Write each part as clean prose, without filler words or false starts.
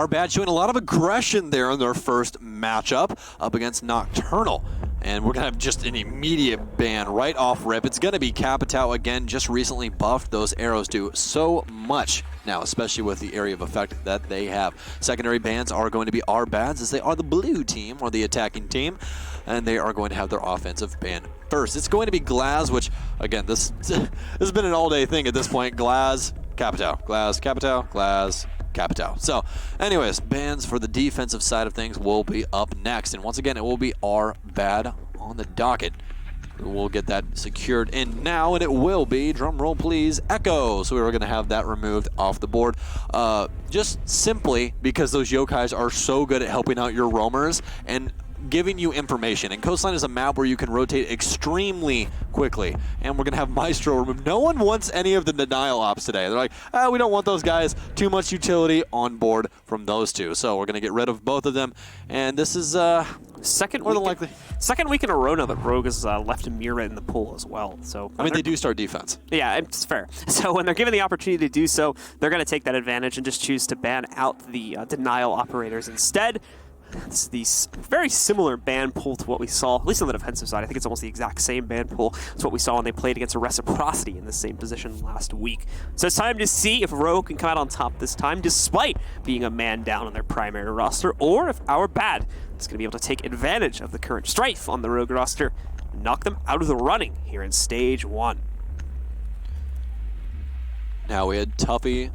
Bad showing a lot of aggression there in their first matchup up against Nocturnal. And we're going to have just an immediate ban right off rip. It's going to be Capitao again, just recently buffed. Those arrows do so much now, especially with the area of effect that they have. Secondary bans are going to be Bads, as they are the blue team, or the attacking team, and they are going to have their offensive ban first. It's going to be Glaz, which, again, this has been an all-day thing at this point. Glaz, Capitao, Glaz, Capitao, Glaz, Capitao. So, anyways, bans for the defensive side of things will be up next. And once again, it will be Bad on the docket. We'll get that secured in now, and it will be, drum roll please, Echo. So we were going to have that removed off the board. Just simply because those yokais are so good at helping out your roamers and giving you information. And Coastline is a map where you can rotate extremely quickly. And we're going to have Maestro removed. No one wants any of the denial ops today. They're like, we don't want those guys. Too much utility on board from those two. So we're going to get rid of both of them. And this is second more than likely. Second week in a row now that Rogue has left Mira in the pool as well. So I mean, they do start defense. Yeah, it's fair. So when they're given the opportunity to do so, they're going to take that advantage and just choose to ban out the denial operators instead. It's the very similar ban pool to what we saw, at least on the defensive side. I think it's almost the exact same ban pool as what we saw when they played against a Reciprocity in the same position last week. So it's time to see if Rogue can come out on top this time, despite being a man down on their primary roster, or if Bad is going to be able to take advantage of the current strife on the Rogue roster and knock them out of the running here in Stage 1. Now we had Tuffy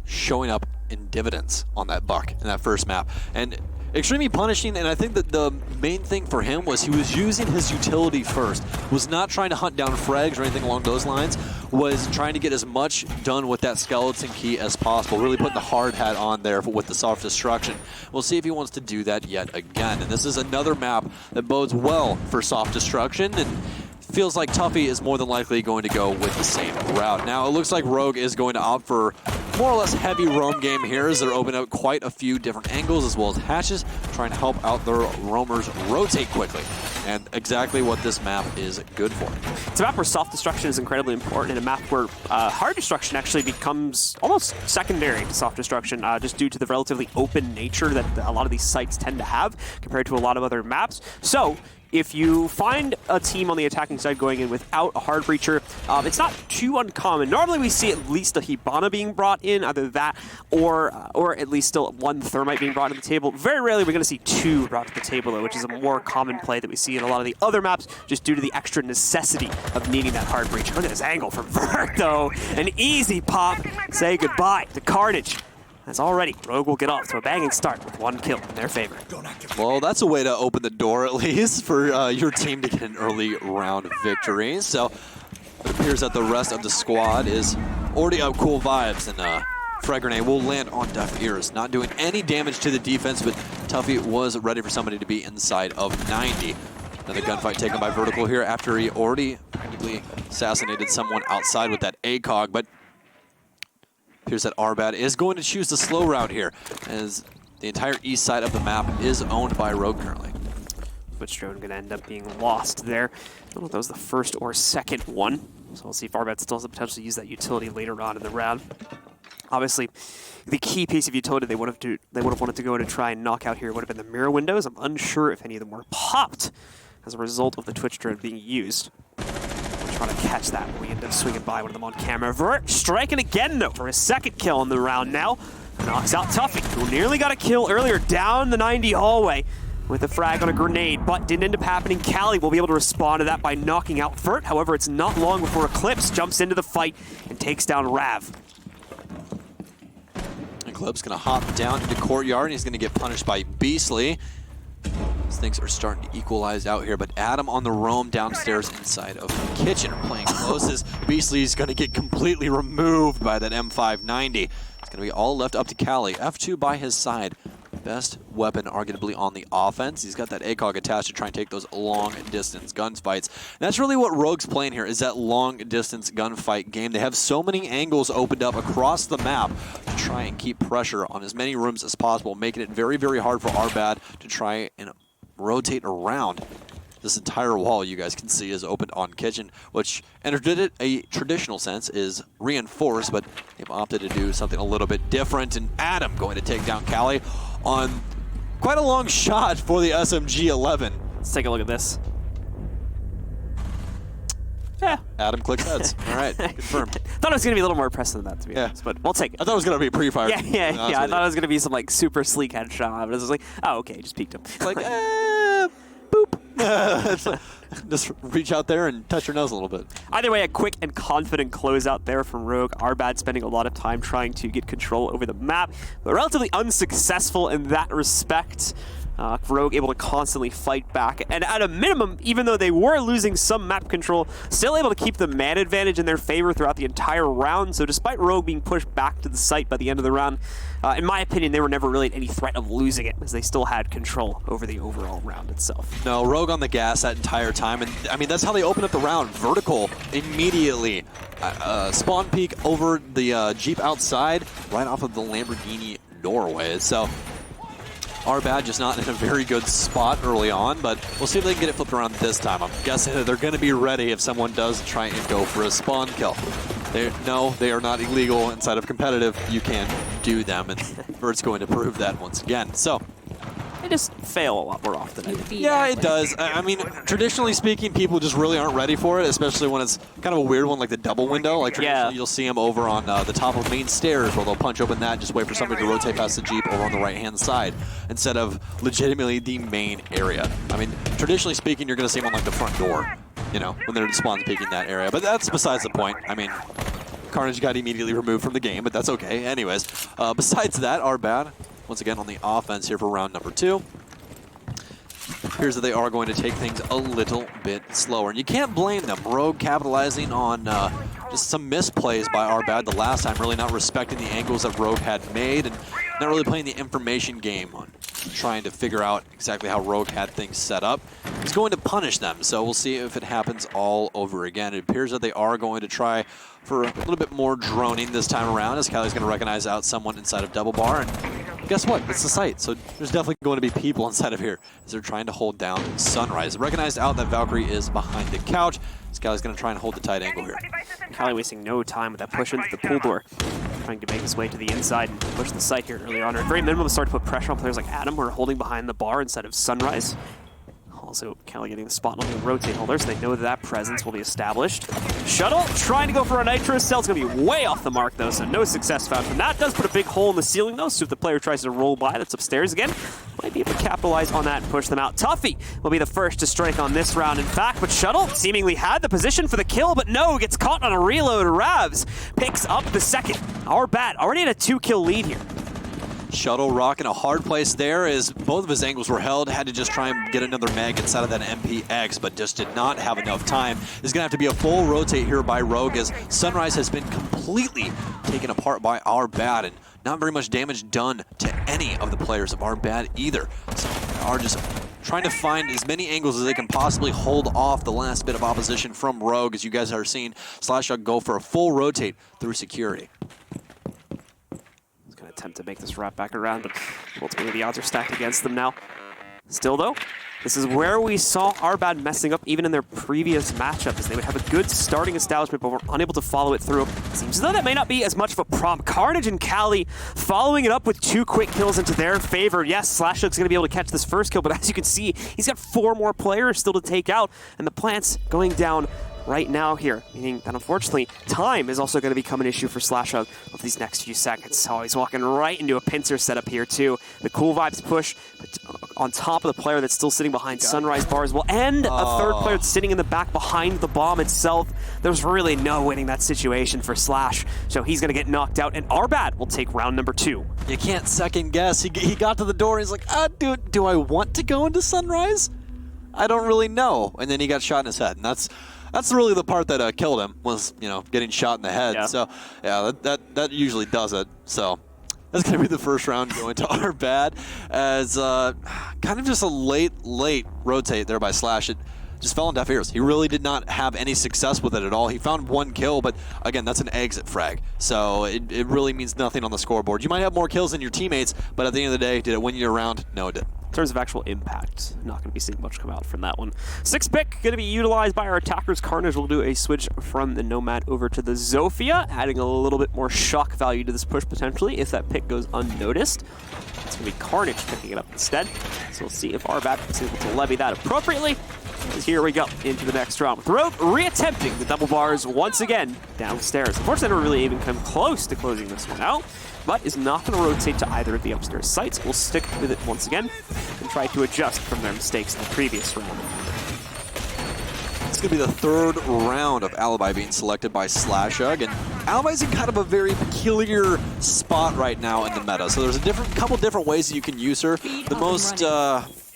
showing up in dividends on that buck in that first map, and extremely punishing. And I think that the main thing for him was he was using his utility first, was not trying to hunt down frags or anything along those lines, was trying to get as much done with that skeleton key as possible, really putting the hard hat on there with the soft destruction. We'll see if he wants to do that yet again. And this is another map that bodes well for soft destruction, and feels like Tuffy is more than likely going to go with the same route. Now it looks like Rogue is going to opt for more or less heavy roam game here, as they're opening up quite a few different angles as well as hatches, trying to help out their roamers rotate quickly. And exactly what this map is good for. It's a map where soft destruction is incredibly important, and a map where hard destruction actually becomes almost secondary to soft destruction, just due to the relatively open nature that a lot of these sites tend to have compared to a lot of other maps. So if you find a team on the attacking side going in without a hard breacher, it's not too uncommon. Normally we see at least a Hibana being brought in, either that or at least still one Thermite being brought to the table. Very rarely we're going to see two brought to the table, though, which is a more common play that we see in a lot of the other maps, just due to the extra necessity of needing that hard breacher. Look at this angle from Vert, though. An easy pop. Say goodbye to Carnage. As already, Rogue will get off to a banging start with one kill in their favor. Well, that's a way to open the door, at least, for your team to get an early round victory. So it appears that the rest of the squad is already up cool vibes, and Frag Grenade will land on deaf ears, not doing any damage to the defense, but Tuffy was ready for somebody to be inside of 90. Another gunfight taken by Vertical here after he already practically assassinated someone outside with that ACOG, but appears that Bad is going to choose the slow route here, as the entire east side of the map is owned by Rogue currently. Twitch drone going to end up being lost there. I don't know if that was the first or second one, so we'll see if Bad still has the potential to use that utility later on in the round. Obviously, the key piece of utility they would have wanted to go in and try and knock out here would have been the mirror windows. I'm unsure if any of them were popped as a result of the Twitch drone being used. Trying to catch that when we end up swinging by one of them on camera. Vert striking again, though, for his second kill in the round now. Knocks out Tuffy, who nearly got a kill earlier down the 90 hallway with a frag on a grenade, but didn't end up happening. Callie will be able to respond to that by knocking out Vert. However, it's not long before Eclipse jumps into the fight and takes down Rav. Eclipse going to hop down into Courtyard, and he's going to get punished by Beastly. Things are starting to equalize out here, but Adam on the roam downstairs inside of the kitchen are playing close, as Beastly's going to get completely removed by that M590. It's going to be all left up to Callie. F2 by his side. Best weapon arguably on the offense. He's got that ACOG attached to try and take those long-distance gunfights. And that's really what Rogue's playing here, is that long-distance gunfight game. They have so many angles opened up across the map to try and keep pressure on as many rooms as possible, making it very, very hard for Bad to try and rotate around. this entire wall you guys can see is opened on kitchen, which in a traditional sense is reinforced, but they've opted to do something a little bit different. And Adam going to take down Callie on quite a long shot for the SMG-11. Let's take a look at this. Yeah. Adam clicks heads. All right, confirmed. Thought it was going to be a little more impressive than that, to be honest, but we'll take it. I thought it was going to be pre-fire. Yeah. I thought it was going to be some like super sleek headshot, but it was like, oh, okay, just peeked him. Like, boop. Just reach out there and touch your nose a little bit. Either way, a quick and confident closeout there from Rogue. Arbad spending a lot of time trying to get control over the map, but relatively unsuccessful in that respect. Rogue able to constantly fight back, and at a minimum, even though they were losing some map control, still able to keep the man advantage in their favor throughout the entire round. So despite Rogue being pushed back to the site by the end of the round, in my opinion, they were never really at any threat of losing it, as they still had control over the overall round itself. No, Rogue on the gas that entire time, and I mean, that's how they open up the round. Vertical immediately. Spawn peek over the Jeep outside, right off of the Lamborghini doorway. So Arbad just not in a very good spot early on, but we'll see if they can get it flipped around this time. I'm guessing that they're going to be ready if someone does try and go for a spawn kill. No, they are not illegal inside of competitive. You can do them, and Vert's going to prove that once again. So They just fail a lot more often. yeah, it does. I mean, traditionally speaking, people just really aren't ready for it, especially when it's kind of a weird one like the double window. Like traditionally, you'll see them over on the top of main stairs where they'll punch open that, just wait for somebody to rotate past the Jeep over on the right-hand side instead of legitimately the main area. I mean, traditionally speaking, you're going to see them on like the front door, you know, when they're spawn peeking that area. But that's besides the point. I mean, Carnage got immediately removed from the game, but that's okay. Anyways, besides that, Arbad, once again on the offense here for round number 2. Appears that they are going to take things a little bit slower. And you can't blame them. Rogue capitalizing on just some misplays by Arbad the last time, really not respecting the angles that Rogue had made and not really playing the information game on trying to figure out exactly how Rogue had things set up. He's going to punish them, so we'll see if it happens all over again. It appears that they are going to try for a little bit more droning this time around, as Callie's going to recognize out someone inside of Double Bar, and guess what? It's the site, so there's definitely going to be people inside of here as they're trying to hold down Sunrise. Recognized out that Valkyrie is behind the couch. Callie's going to try and hold the tight angle here. Callie wasting no time with that push into the pool door, trying to make his way to the inside and push the site here earlier on. At very minimum, start to put pressure on players like Adam, who are holding behind the bar instead of Sunrise. Also, Callie getting the spot on the rotate holder, so they know that presence will be established. Shuttle trying to go for a nitro cell. It's going to be way off the mark, though, so no success found from that. Does put a big hole in the ceiling, though, so if the player tries to roll by, that's upstairs again. Might be able to capitalize on that and push them out. Tuffy will be the first to strike on this round, in fact, but Shuttle seemingly had the position for the kill, but no, gets caught on a reload. Ravs picks up the second. Our bat already had a 2-kill lead here. Shuttle Rock in a hard place there as both of his angles were held. Had to just try and get another mag inside of that MPX, but just did not have enough time. There's going to have to be a full rotate here by Rogue as Sunrise has been completely taken apart by our bat and not very much damage done to any of the players of our bat either. So they are just trying to find as many angles as they can possibly hold off the last bit of opposition from Rogue, as you guys are seeing Slashshot go for a full rotate through security. Attempt to make this wrap back around, but ultimately the odds are stacked against them now. Still though, this is where we saw Arbad messing up even in their previous matchup, as they would have a good starting establishment but were unable to follow it through. Seems as though that may not be as much of a problem. Carnage and Callie following it up with 2 quick kills into their favor. Yes, Slashhook's going to be able to catch this first kill, but as you can see, he's got 4 more players still to take out, and the plant's going down right now here, meaning that unfortunately time is also going to become an issue for Slashhug over these next few seconds. So he's walking right into a pincer setup here too. The cool vibes push on top of the player that's still sitting behind Sunrise bars will end a third player that's sitting in the back behind the bomb itself. There's really no winning that situation for Slash, so he's going to get knocked out, and Arbad will take round number 2. You can't second guess. He got to the door and he's like, do I want to go into Sunrise? I don't really know. And then he got shot in his head, and that's really the part that killed him, was, you know, getting shot in the head. Yeah. So, yeah, that usually does it. So, that's going to be the first round going to Arbad, as kind of just a late rotate there by Slash. It just fell on deaf ears. He really did not have any success with it at all. He found 1 kill, but again, that's an exit frag. So, it really means nothing on the scoreboard. You might have more kills than your teammates, but at the end of the day, did it win you a round? No, it didn't. In terms of actual impact, not going to be seeing much come out from that one. 6th pick going to be utilized by our attackers. Carnage will do a switch from the Nomad over to the Zofia, adding a little bit more shock value to this push potentially if that pick goes unnoticed. It's going to be Carnage picking it up instead. So we'll see if Arbat is able to levy that appropriately. As here we go into the next round with Rogue reattempting the double bars once again downstairs. Unfortunately, never really even come close to closing this one out, but is not going to rotate to either of the upstairs sites. We'll stick with it once again and try to adjust from their mistakes in the previous round. It's going to be the 3rd round of Alibi being selected by Slashug, and Alibi's in kind of a very peculiar spot right now in the meta. So there's a couple different ways that you can use her. The most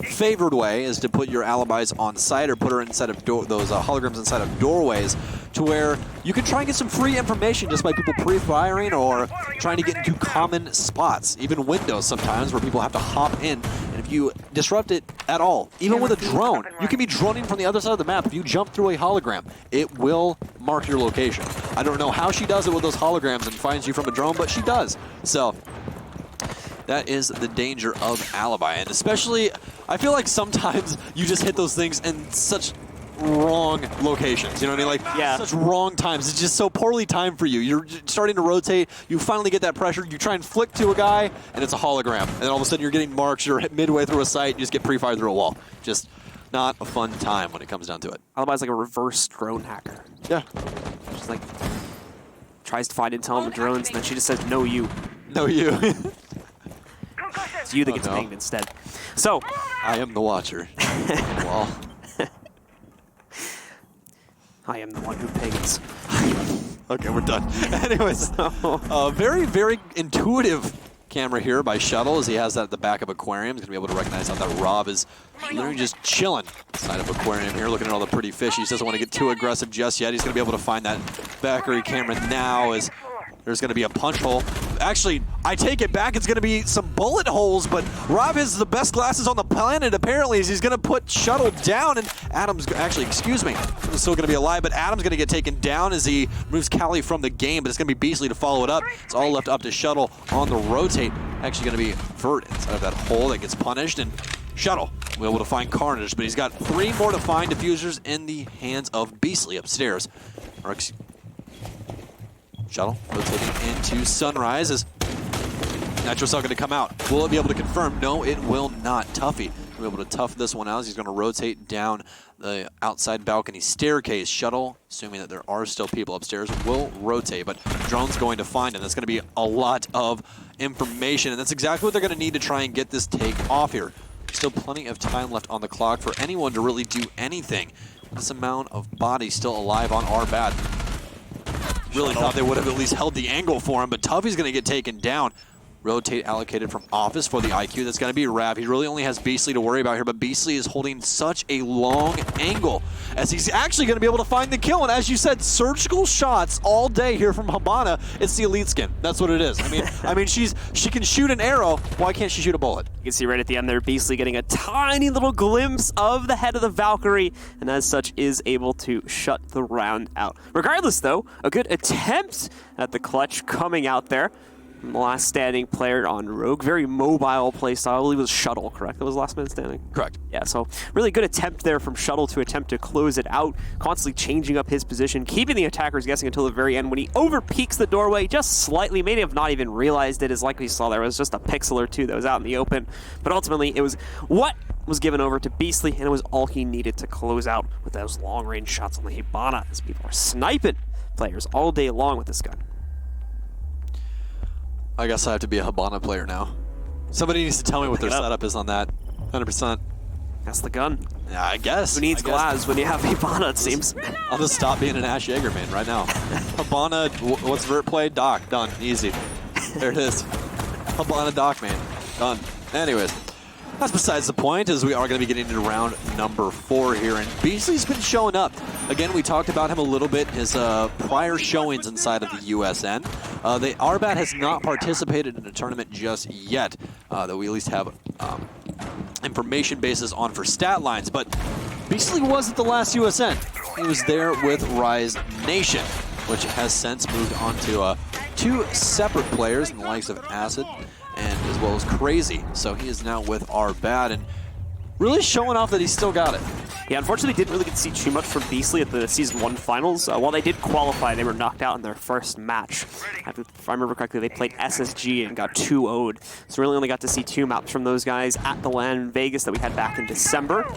favored way is to put your alibis on site or put her inside of those holograms inside of doorways, to where you can try and get some free information just by people pre-firing or trying to get into common spots, even windows sometimes where people have to hop in. And if you disrupt it at all, even with a drone, you can be droning from the other side of the map. If you jump through a hologram, it will mark your location. I don't know how she does it with those holograms and finds you from a drone, but she does. So that is the danger of Alibi, and especially, I feel like sometimes you just hit those things in such wrong locations, you know what I mean? Like, yeah, such wrong times. It's just so poorly timed for you. You're starting to rotate, you finally get that pressure, you try and flick to a guy, and it's a hologram. And then all of a sudden you're getting marks, you're midway through a site, you just get pre-fired through a wall. Just not a fun time when it comes down to it. Alibi's like a reverse drone hacker. Yeah. She's like, tries to find intel on the drones, and then she just says, no you. No you. It's you that gets pinged instead. So, I am the watcher. Well, I am the one who pings. okay, we're done. Anyways, very, very intuitive camera here by Shuttle, as he has that at the back of Aquarium. He's going to be able to recognize how that Rob is literally just chilling inside of Aquarium here, looking at all the pretty fishies. Doesn't want to get too aggressive just yet. He's going to be able to find that Valkyrie camera now, as there's going to be a punch hole. Actually, I take it back. It's going to be some bullet holes, but Rob has the best glasses on the planet, apparently, as he's going to put Shuttle down, and Adam's, actually, excuse me, he's still going to be alive, but Adam's going to get taken down as he moves Callie from the game, but it's going to be Beastly to follow it up. It's all left up to Shuttle on the rotate. Actually going to be Vert inside of that hole that gets punished, and Shuttle will be able to find Carnage, but he's got 3 more to find diffusers in the hands of Beastly upstairs. Shuttle rotating into Sunrise as Nitrocell going to come out. Will it be able to confirm? No, it will not. Tuffy will be able to tough this one out as he's going to rotate down the outside balcony staircase. Shuttle, assuming that there are still people upstairs, will rotate, but Drone's going to find him. That's going to be a lot of information, and that's exactly what they're going to need to try and get this take off here. Still plenty of time left on the clock for anyone to really do anything. This amount of bodies still alive on Arbat. Really thought they would have at least held the angle for him, but Tuffy's going to get taken down. Rotate allocated from Office for the IQ. That's going to be Rav. He really only has Beastly to worry about here, but Beastly is holding such a long angle as he's actually going to be able to find the kill. And as you said, surgical shots all day here from Habana. It's the elite skin. That's what it is. I mean, she can shoot an arrow. Why can't she shoot a bullet? You can see right at the end there, Beastly getting a tiny little glimpse of the head of the Valkyrie, and as such is able to shut the round out. Regardless, though, a good attempt at the clutch coming out there. The last standing player on Rogue. Very mobile playstyle. I believe it was Shuttle, correct? That was last man standing? Correct. Yeah, so really good attempt there from Shuttle to attempt to close it out, constantly changing up his position, keeping the attackers guessing until the very end when he over-peeks the doorway just slightly. May have not even realized it, as like we saw there was just a pixel or two that was out in the open. But ultimately, it was what was given over to Beastly, and it was all he needed to close out with those long-range shots on the Hibana, as people are sniping players all day long with this gun. I guess I have to be a Habana player now. Somebody needs to tell me what their setup is on that. 100%. That's the gun. Yeah, I guess. Who needs glass when you have Hibana, it seems? I'll just stop being an Ash Jaeger man right now. Habana, what's Vert play? Doc, done. Easy. There it is. Habana Doc man. Done. Anyways, that's besides the point, as we are going to be getting into round number 4 here, and Beastly's been showing up. Again, we talked about him a little bit in his prior showings inside of the USN. The Arbat has not participated in a tournament just yet, that we at least have information bases on for stat lines, but Beastly was at the last USN. He was there with Rise Nation, which has since moved on to 2 separate players in the likes of Acid and his well as crazy. So he is now with our bad and really showing off that he's still got it. Yeah, unfortunately, didn't really get to see too much from Beastly at the Season 1 finals. While they did qualify, they were knocked out in their first match. If I remember correctly, they played SSG and got 2-0'd. So really only got to see 2 maps from those guys at the LAN in Vegas that we had back in December.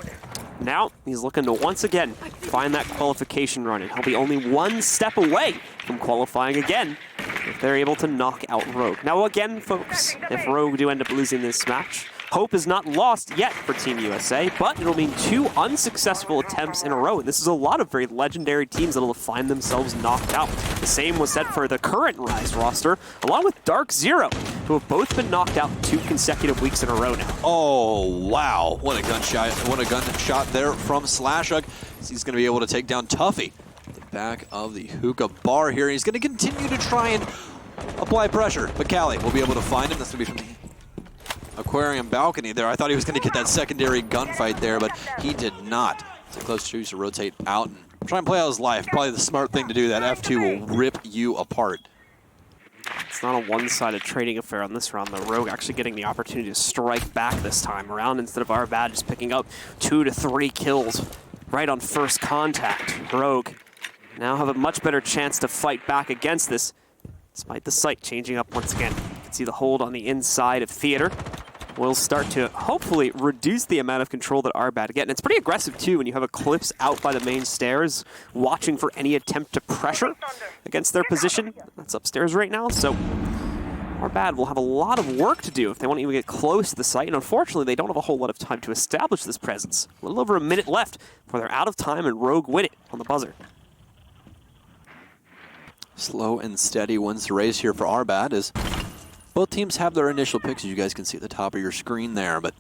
Now, he's looking to once again find that qualification run, and he'll be only 1 step away from qualifying again if they're able to knock out Rogue. Now again, folks, if Rogue do end up losing this match, hope is not lost yet for Team USA, but it'll mean 2 unsuccessful attempts in a row. And this is a lot of very legendary teams that'll find themselves knocked out. The same was said for the current Rise roster, along with Dark Zero, who have both been knocked out 2 consecutive weeks in a row now. Oh, wow. What a gunshot there from Slashug. He's going to be able to take down Tuffy at the back of the hookah bar here. He's going to continue to try and apply pressure, but Callie will be able to find him. That's going to be from the aquarium balcony there. I thought he was going to get that secondary gunfight there, but he did not. So close choose to rotate out and try and play out his life. Probably the smart thing to do. That F2 will rip you apart. It's not a one-sided trading affair on this round, though. Rogue actually getting the opportunity to strike back this time around instead of our bad just picking up 2 to 3 kills right on first contact. Rogue now have a much better chance to fight back against this, despite the site changing up once again. You can see the hold on the inside of Theater will start to hopefully reduce the amount of control that Arbad get. And it's pretty aggressive too when you have Eclipse out by the main stairs watching for any attempt to pressure against their position. That's upstairs right now, so Arbad will have a lot of work to do if they want to even get close to the site, and unfortunately they don't have a whole lot of time to establish this presence. A little over a minute left before they're out of time and Rogue win it on the buzzer. Slow and steady wins the race here for Arbad as both teams have their initial picks, as you guys can see at the top of your screen there, but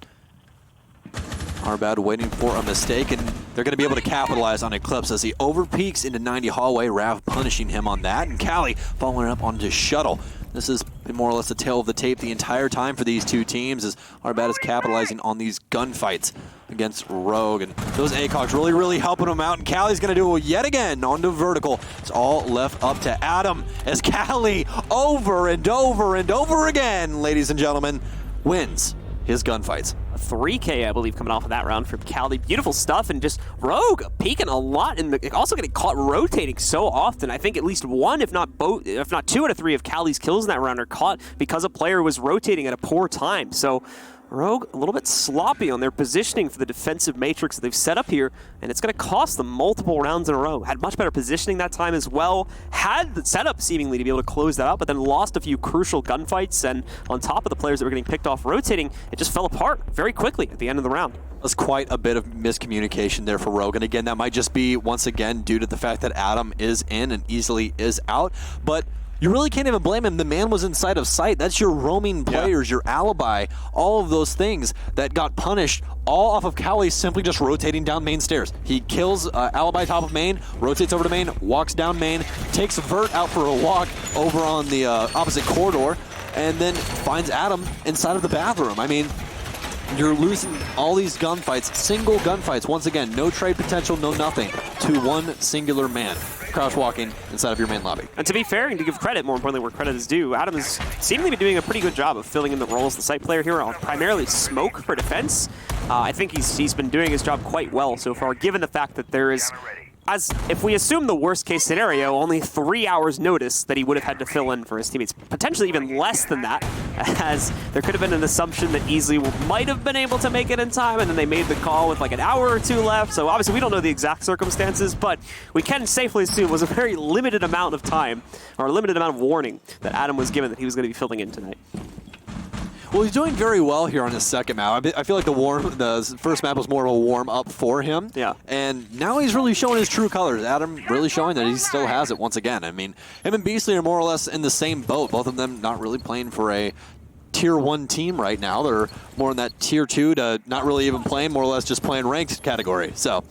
Arbad waiting for a mistake, and they're going to be able to capitalize on Eclipse as he overpeaks into 90 hallway. Rav punishing him on that, and Callie following up onto Shuttle. This is more or less a tale of the tape the entire time for these 2 teams as Arbad is capitalizing on these gunfights against Rogue, and those ACOGs really helping him out, and Callie's going to do it yet again onto Vertical. It's all left up to Adam as Callie over and over again, ladies and gentlemen, wins his gunfights. A 3K, I believe, coming off of that round from Callie. Beautiful stuff, and just Rogue peeking a lot, and also getting caught rotating so often. I think at least 1, if not 2 out of 3 of Callie's kills in that round are caught because a player was rotating at a poor time. So Rogue a little bit sloppy on their positioning for the defensive matrix that they've set up here, and it's going to cost them multiple rounds in a row. Had much better positioning that time as well. Had the setup seemingly to be able to close that out, but then lost a few crucial gunfights, and on top of the players that were getting picked off rotating, it just fell apart very quickly at the end of the round. That's quite a bit of miscommunication there for Rogue, and again, that might just be, once again, due to the fact that Adam is in and easily is out, but you really can't even blame him. The man was inside of sight. That's your roaming players, your alibi, all of those things that got punished all off of Callie simply just rotating down main stairs. He kills alibi top of main, rotates over to main, walks down main, takes Vert out for a walk over on the opposite corridor, and then finds Adam inside of the bathroom. I mean, you're losing all these gunfights, single gunfights, once again, no trade potential, no nothing, to one singular man crouch walking inside of your main lobby. And to be fair and to give credit, more importantly where credit is due, Adam is seemingly doing a pretty good job of filling in the roles of the site player here on primarily smoke for defense. I think he's been doing his job quite well so far, given the fact that there is, as if we assume the worst case scenario, only 3 hours notice that he would have had to fill in for his teammates. Potentially even less than that, as there could have been an assumption that Easley might have been able to make it in time, and then they made the call with like an hour or 2 left. So obviously we don't know the exact circumstances, but we can safely assume it was a very limited amount of time, or a limited amount of warning that Adam was given that he was going to be filling in tonight. Well, he's doing very well here on his second map. I feel like the first map was more of a warm-up for him. Yeah. And now he's really showing his true colors. Adam really showing that he still has it once again. I mean, him and Beastly are more or less in the same boat. Both of them not really playing for a Tier 1 team right now. They're more in that Tier 2 to not really even playing, more or less just playing ranked category. So,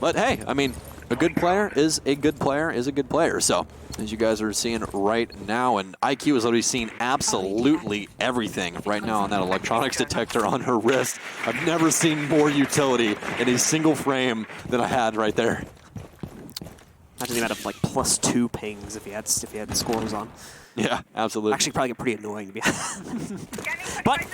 but hey, I mean, a good player is a good player is a good player. So, as you guys are seeing right now, and IQ is already seeing absolutely everything right now on that electronics detector on her wrist. I've never seen more utility in a single frame than I had right there. Imagine the amount of like +2 pings if he had scores on. Yeah, absolutely. Actually, probably get pretty annoying to be honest. But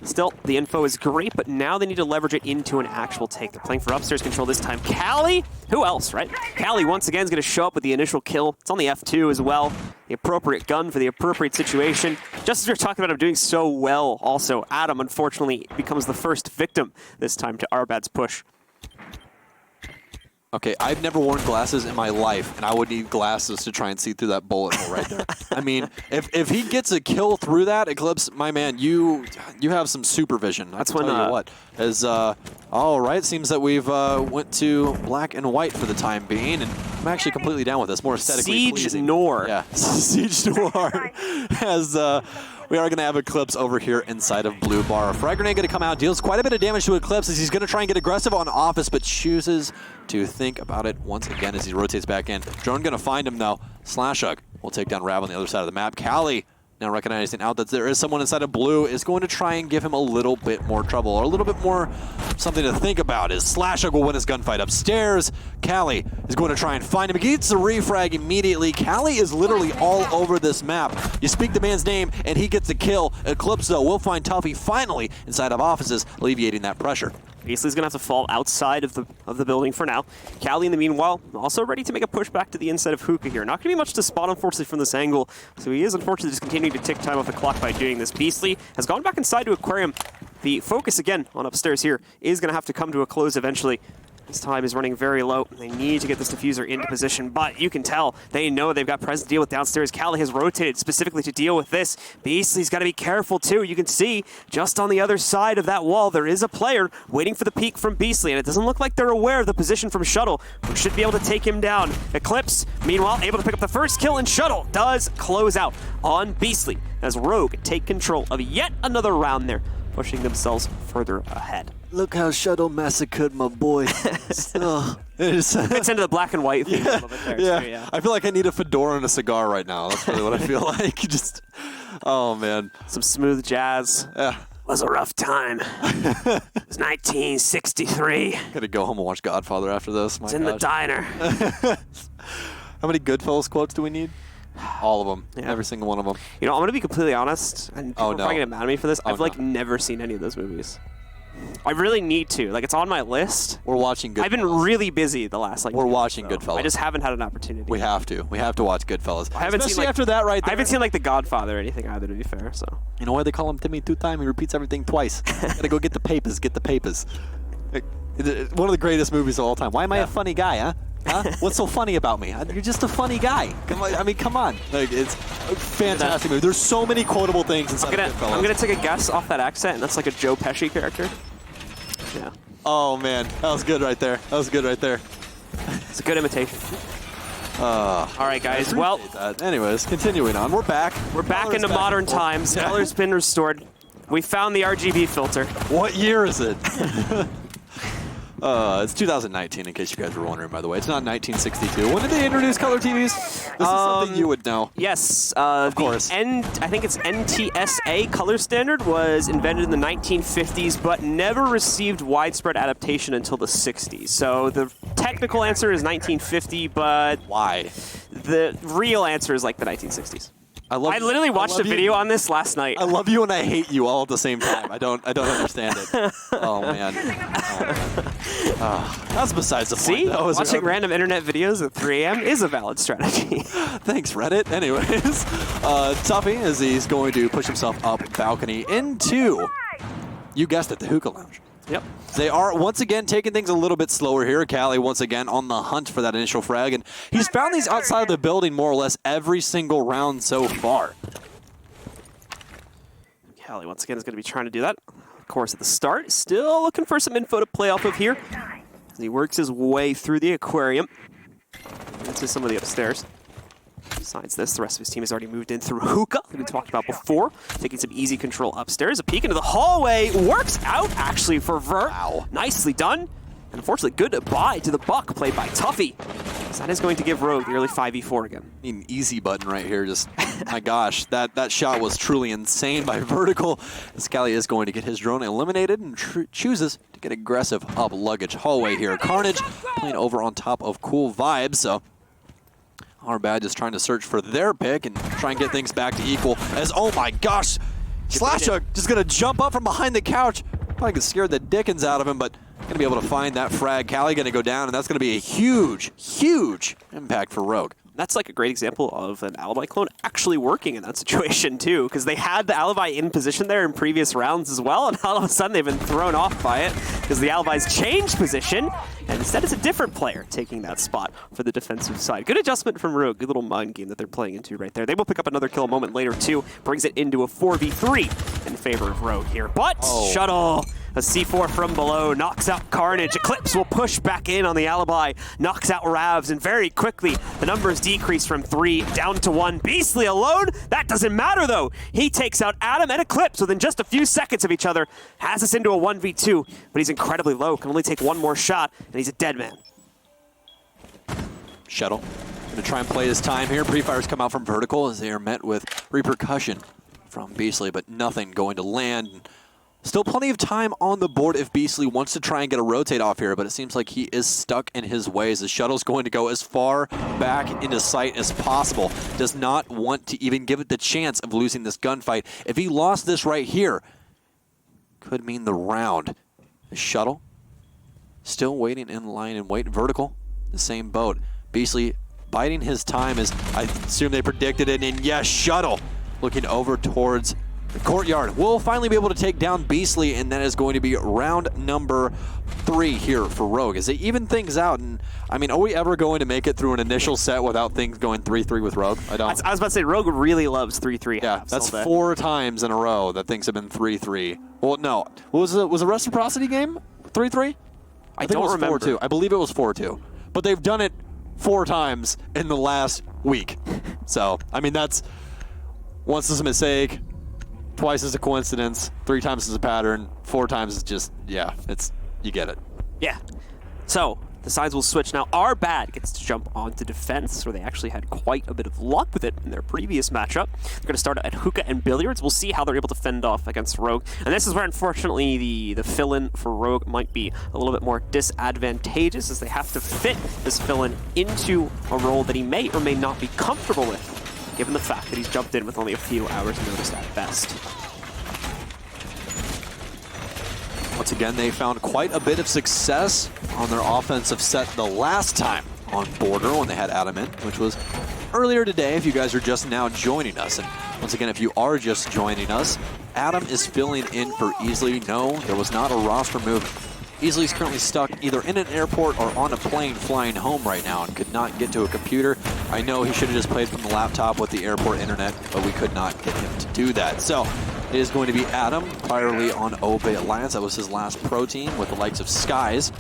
still, the info is great, but now they need to leverage it into an actual take. They're playing for upstairs control this time. Callie, who else, right? Callie once again is going to show up with the initial kill. It's on the F2 as well. The appropriate gun for the appropriate situation. Just as we were talking about him doing so well also, Adam unfortunately becomes the first victim this time to Arbad's push. Okay, I've never worn glasses in my life, and I would need glasses to try and see through that bullet hole right there. I mean, if he gets a kill through that, Eclipse, my man, you have some supervision. That's when you what. As all right, seems that we've went to black and white for the time being, and I'm actually completely down with this. More aesthetically pleasing. Siege Noir. Yeah, Siege Noir has. We are going to have Eclipse over here inside of blue bar. Frag grenade going to come out, deals quite a bit of damage to Eclipse as he's going to try and get aggressive on Office, but chooses to think about it once again as he rotates back in. Drone going to find him though. Slashug will take down Rav on the other side of the map. Callie, now recognizing out that there is someone inside of blue, is going to try and give him a little bit more trouble, or a little bit more something to think about, as Slashug will win his gunfight upstairs. Callie is going to try and find him. He gets the refrag immediately. Callie is literally all over this map. You speak the man's name, and he gets the kill. Eclipse, though, will find Tuffy finally inside of Offices, alleviating that pressure. Beasley's going to have to fall outside of the building for now. Callie, in the meanwhile, also ready to make a push back to the inside of Hookah here. Not going to be much to spot, unfortunately, from this angle, so he is unfortunately just continuing to tick time off the clock by doing this. Beasley has gone back inside to Aquarium. The focus, again, on upstairs here is going to have to come to a close eventually. This time is running very low. They need to get this diffuser into position, but you can tell they know they've got presence to deal with downstairs. Callie has rotated specifically to deal with this. Beasley's got to be careful too. You can see just on the other side of that wall, there is a player waiting for the peek from Beasley, and it doesn't look like they're aware of the position from Shuttle, who should be able to take him down. Eclipse, meanwhile, able to pick up the first kill, and Shuttle does close out on Beasley as Rogue take control of yet another round there, pushing themselves further ahead. Look how Shuttle massacred my boy. Fits into the black and white theme a little bit there. Yeah. Too, yeah. I feel like I need a fedora and a cigar right now. That's really what I feel like. Just, oh man. Some smooth jazz. Yeah. Was a rough time. It was 1963. Gotta go home and watch Godfather after this. My It's in the diner. How many Goodfellas quotes do we need? All of them. Yeah. Every single one of them. You know, I'm gonna be completely honest, and people are probably gonna get mad at me for this. I've like never seen any of those movies. I really need to. Like, it's on my list. We're watching Goodfellas. I've been really busy the last, We're watching Goodfellas. I just haven't had an opportunity. We have to. We have to watch Goodfellas. I haven't Especially seen, like, after that right there. I haven't seen, like, The Godfather or anything either, to be fair, so. You know why they call him Timmy two-time? He repeats everything twice. Gotta go get the papers. Get the papers. One of the greatest movies of all time. Why am I a funny guy, huh? Huh? What's so funny about me? You're just a funny guy. Come on, I mean, come on. Like, it's a fantastic movie. There's so many quotable things inside of Goodfellas. I'm gonna take a guess off that accent, and that's like a Joe Pesci character. Yeah. Oh man, that was good right there. That was good right there. It's a good imitation. All right, guys. Well, anyways, continuing on. We're back. We're back into modern times. Color's been restored. We found the RGB filter. What year is it? It's 2019, in case you guys were wondering, by the way. It's not 1962. When did they introduce color TVs? This is something you would know. Yes. Of course. I think it's NTSA color standard was invented in the 1950s, but never received widespread adaptation until the 60s. So the technical answer is 1950, but why? The real answer is like the 1960s. I literally watched a video on this last night. I love you and I hate you all at the same time. I don't understand it. Oh man. That's besides the point. See, watching random internet videos at 3 a.m. is a valid strategy. Thanks, Reddit. Anyways, Tuffy, as he's going to push himself up balcony into, you guessed it, the hookah lounge. Yep. They are, once again, taking things a little bit slower here. Callie, once again, on the hunt for that initial frag. And he's found these outside of the building more or less every single round so far. Callie, once again, is going to be trying to do that. Of course, at the start, still looking for some info to play off of here. As he works his way through the aquarium. Into some of the upstairs. Besides this, the rest of his team has already moved in through hookah, that we talked about before, taking some easy control upstairs. A peek into the hallway works out, actually, for Vert. Wow. Nicely done. And unfortunately, goodbye to the buck, played by Tuffy. So that is going to give Rogue the early 5v4 again. An easy button right here. Just, my gosh, that shot was truly insane by Vertical. As Callie is going to get his drone eliminated and chooses to get aggressive up luggage hallway here. Carnage playing over on top of Cool Vibes, so Our bad just trying to search for their pick and try and get things back to equal as, oh my gosh, Slasha just going to jump up from behind the couch. Probably scared the dickens out of him, but going to be able to find that frag. Callie going to go down, and that's going to be a huge, huge impact for Rogue. That's like a great example of an Alibi clone actually working in that situation too, because they had the Alibi in position there in previous rounds as well, and all of a sudden they've been thrown off by it because the Alibi's changed position, and instead it's a different player taking that spot for the defensive side. Good adjustment from Rogue, good little mind game that they're playing into right there. They will pick up another kill a moment later too, brings it into a 4v3 in favor of Rogue here, but Shuttle, a C4 from below, knocks out Carnage. Eclipse will push back in on the Alibi, knocks out Ravs, and very quickly the numbers decrease from 3 down to 1. Beastly alone, that doesn't matter though. He takes out Adam and Eclipse within just a few seconds of each other, has us into a 1v2, but he's incredibly low, can only take one more shot, and he's a dead man. Shuttle going to try and play his time here. Pre-fires come out from vertical as they are met with repercussion from Beastly, but nothing going to land. Still plenty of time on the board if Beastly wants to try and get a rotate off here, but it seems like he is stuck in his ways. The Shuttle's going to go as far back into sight as possible. Does not want to even give it the chance of losing this gunfight. If he lost this right here, could mean the round. The Shuttle still waiting in line and wait vertical. The same boat. Beastly biding his time as I assume they predicted it, and yes, Shuttle looking over towards the courtyard. We'll finally be able to take down Beastly, and that is going to be round number 3 here for Rogue as they even things out. And I mean, are we ever going to make it through an initial set without things going 3-3 with Rogue? I don't. I was about to say, Rogue really loves 3-3 yeah, halves. That's 4 times in a row that things have been 3-3. Well, no. Was a reciprocity game 3-3? I think it was remember. 4-2. I believe it was 4-2. But they've done it 4 times in the last week. So, I mean, that's once is a mistake, twice is a coincidence, 3 times is a pattern, 4 times is just, yeah, it's, you get it. Yeah. So, the sides will switch now. Our bad gets to jump onto defense, where they actually had quite a bit of luck with it in their previous matchup. They're going to start at Hookah and Billiards. We'll see how they're able to fend off against Rogue. And this is where, unfortunately, the fill-in for Rogue might be a little bit more disadvantageous, as they have to fit this fill-in into a role that he may or may not be comfortable with, given the fact that he's jumped in with only a few hours notice at best. Once again, they found quite a bit of success on their offensive set the last time on Border when they had Adam in, which was earlier today if you guys are just now joining us. And once again, if you are just joining us, Adam is filling in for Easley. No, there was not a roster move. Easley's currently stuck either in an airport or on a plane flying home right now and could not get to a computer. I know he should have just played from the laptop with the airport internet, but we could not get him to do that. So it is going to be Adam, priorly on Obey Alliance. That was his last pro team with the likes of Skies,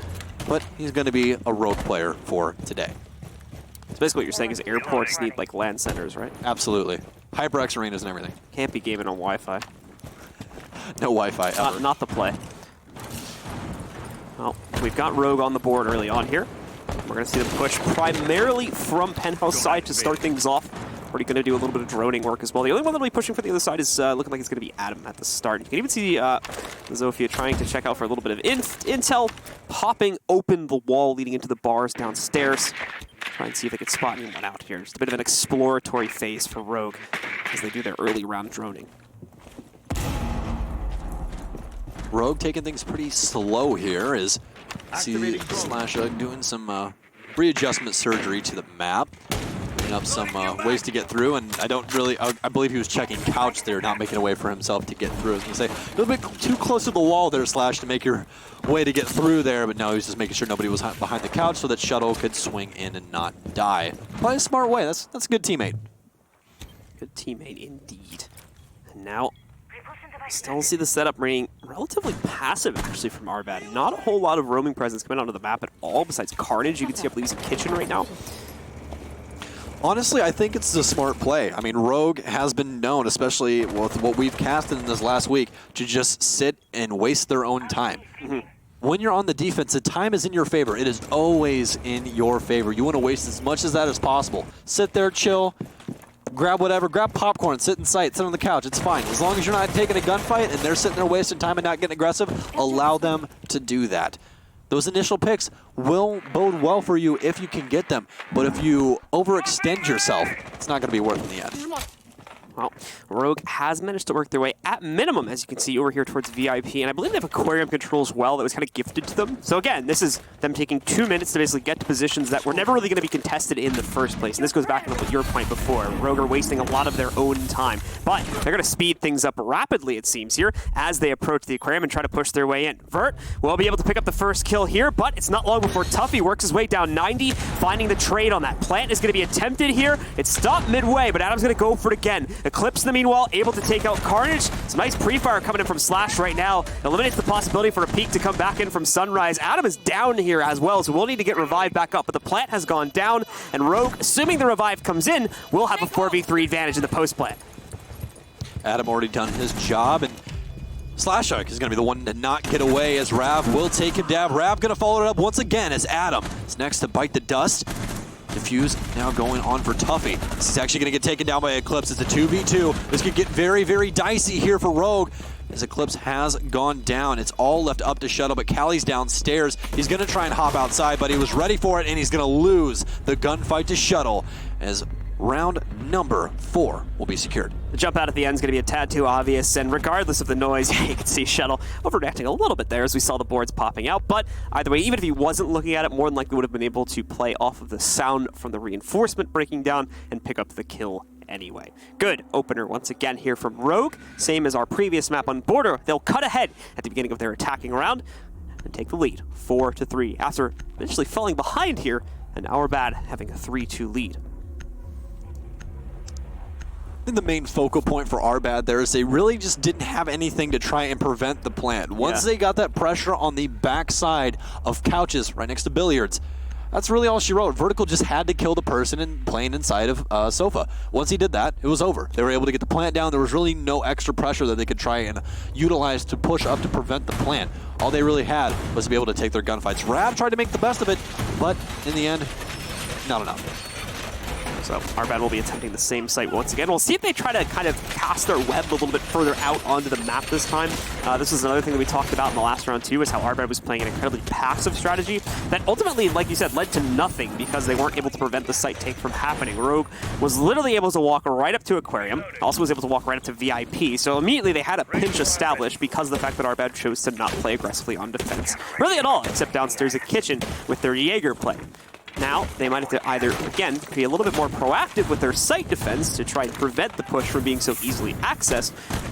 but he's going to be a rogue player for today. So basically what you're saying is airports need like LAN centers, right? Absolutely. HyperX arenas and everything. Can't be gaming on Wi-Fi. No Wi-Fi ever. Not the play. Well, we've got Rogue on the board early on here. We're going to see them push primarily from Penthouse side to start things off. Already going to do a little bit of droning work as well. The only one that'll be pushing for the other side is looking like it's going to be Adam at the start. You can even see Zofia trying to check out for a little bit of intel, popping open the wall leading into the bars downstairs. Try and see if they can spot anyone out here. Just a bit of an exploratory phase for Rogue as they do their early round droning. Rogue taking things pretty slow here as see Slasha doing some readjustment surgery to the map. Putting up some ways to get through, and I believe he was checking couch there, not making a way for himself to get through. I was going to say, a little bit too close to the wall there, Slash, to make your way to get through there, but no, he was just making sure nobody was behind the couch so that Shuttle could swing in and not die. Probably a smart way. That's a good teammate. Good teammate indeed. And now, still see the setup remaining relatively passive, actually, from Arbad. Not a whole lot of roaming presence coming onto the map at all, besides Carnage. You can see, I believe, he's in Kitchen right now. Honestly, I think it's a smart play. I mean, Rogue has been known, especially with what we've casted in this last week, to just sit and waste their own time. When you're on the defense, the time is in your favor. It is always in your favor. You want to waste as much of that as possible. Sit there, chill, grab whatever, grab popcorn, sit in sight, sit on the couch. It's fine. As long as you're not taking a gunfight and they're sitting there wasting time and not getting aggressive, allow them to do that. those initial picks will bode well for you if you can get them. But if you overextend yourself, it's not going to be worth it in the end. Well, Rogue has managed to work their way, at minimum, as you can see over here towards VIP, and I believe they have aquarium control as well that was kind of gifted to them. So again, this is them taking 2 minutes to basically get to positions that were never really going to be contested in the first place. And this goes back to your point before. Rogue are wasting a lot of their own time, but they're going to speed things up rapidly, it seems, here, as they approach the aquarium and try to push their way in. Vert will be able to pick up the first kill here, but it's not long before Tuffy works his way down 90, finding the trade on that. Plant is going to be attempted here. It's stopped midway, but Adam's going to go for it again. Eclipse, in the meanwhile, able to take out Carnage. Some nice pre-fire coming in from Slash right now. Eliminates the possibility for a peek to come back in from Sunrise. Adam is down here as well, so we'll need to get revived back up. But the plant has gone down, and Rogue, assuming the revive comes in, will have a 4v3 advantage in the post-plant. Adam already done his job, and Slash Shark is going to be the one to not get away as Rav will take him down. Rav going to follow it up once again as Adam is next to bite the dust. Diffuse now going on for Tuffy. This is actually going to get taken down by Eclipse. It's a 2v2. This could get very, very dicey here for Rogue as Eclipse has gone down. It's all left up to Shuttle, but Callie's downstairs. He's going to try and hop outside, but he was ready for it, and he's going to lose the gunfight to Shuttle as round number 4 will be secured. The jump out at the end is going to be a tad too obvious, and regardless of the noise, you can see Shuttle overreacting a little bit there as we saw the boards popping out. But either way, even if he wasn't looking at it, more than likely would have been able to play off of the sound from the reinforcement breaking down and pick up the kill anyway. Good opener once again here from Rogue. Same as our previous map on Border. They'll cut ahead at the beginning of their attacking round and take the lead, 4-3, after eventually falling behind here, and Our Bad having a 3-2 lead. I think the main focal point for Our Bad there is they really just didn't have anything to try and prevent the plant. Once they got that pressure on the backside of Couches right next to Billiards, that's really all she wrote. Vertical just had to kill the person playing inside of Sofa. Once he did that, it was over. They were able to get the plant down. There was really no extra pressure that they could try and utilize to push up to prevent the plant. All they really had was to be able to take their gunfights. Rav tried to make the best of it, but in the end, not enough. So Our Bad will be attempting the same site once again. We'll see if they try to kind of cast their web a little bit further out onto the map this time. This is another thing that we talked about in the last round too, is how Our Bad was playing an incredibly passive strategy that ultimately, like you said, led to nothing because they weren't able to prevent the site take from happening. Rogue was literally able to walk right up to Aquarium, also was able to walk right up to VIP, so immediately they had a pinch established because of the fact that Our Bad chose to not play aggressively on defense. Really at all, except downstairs at Kitchen with their Jaeger play. Now, they might have to either, again, be a little bit more proactive with their site defense to try and prevent the push from being so easily accessed,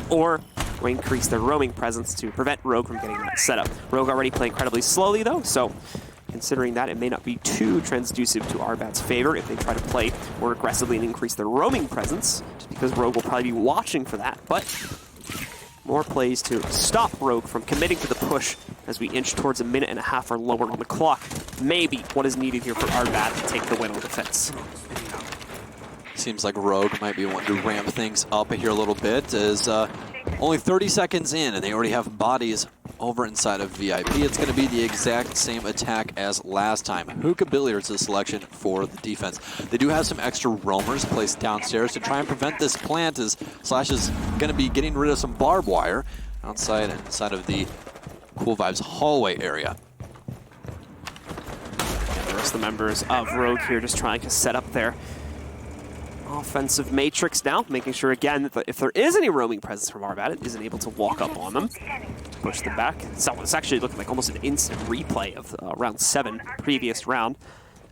or increase their roaming presence to prevent Rogue from getting that set up. Rogue already play incredibly slowly, though, so considering that, it may not be too transducive to Our Bad's favor if they try to play more aggressively and increase their roaming presence, just because Rogue will probably be watching for that, but more plays to stop Rogue from committing to the push as we inch towards a minute and a half or lower on the clock. Maybe what is needed here for Our Bad to take the win on defense. Seems like Rogue might be wanting to ramp things up here a little bit as only 30 seconds in and they already have bodies over inside of VIP. It's going to be the exact same attack as last time. Hookah Billiards is the selection for the defense. They do have some extra roamers placed downstairs to try and prevent this plant as Slash is going to be getting rid of some barbed wire outside and inside of the Cool Vibes hallway area. And the rest of the members of Rogue here just trying to set up their offensive matrix now, making sure again that if there is any roaming presence from Our Bad, it isn't able to walk up on them. Push them back. So it's actually looking like almost an instant replay of round 7, previous round.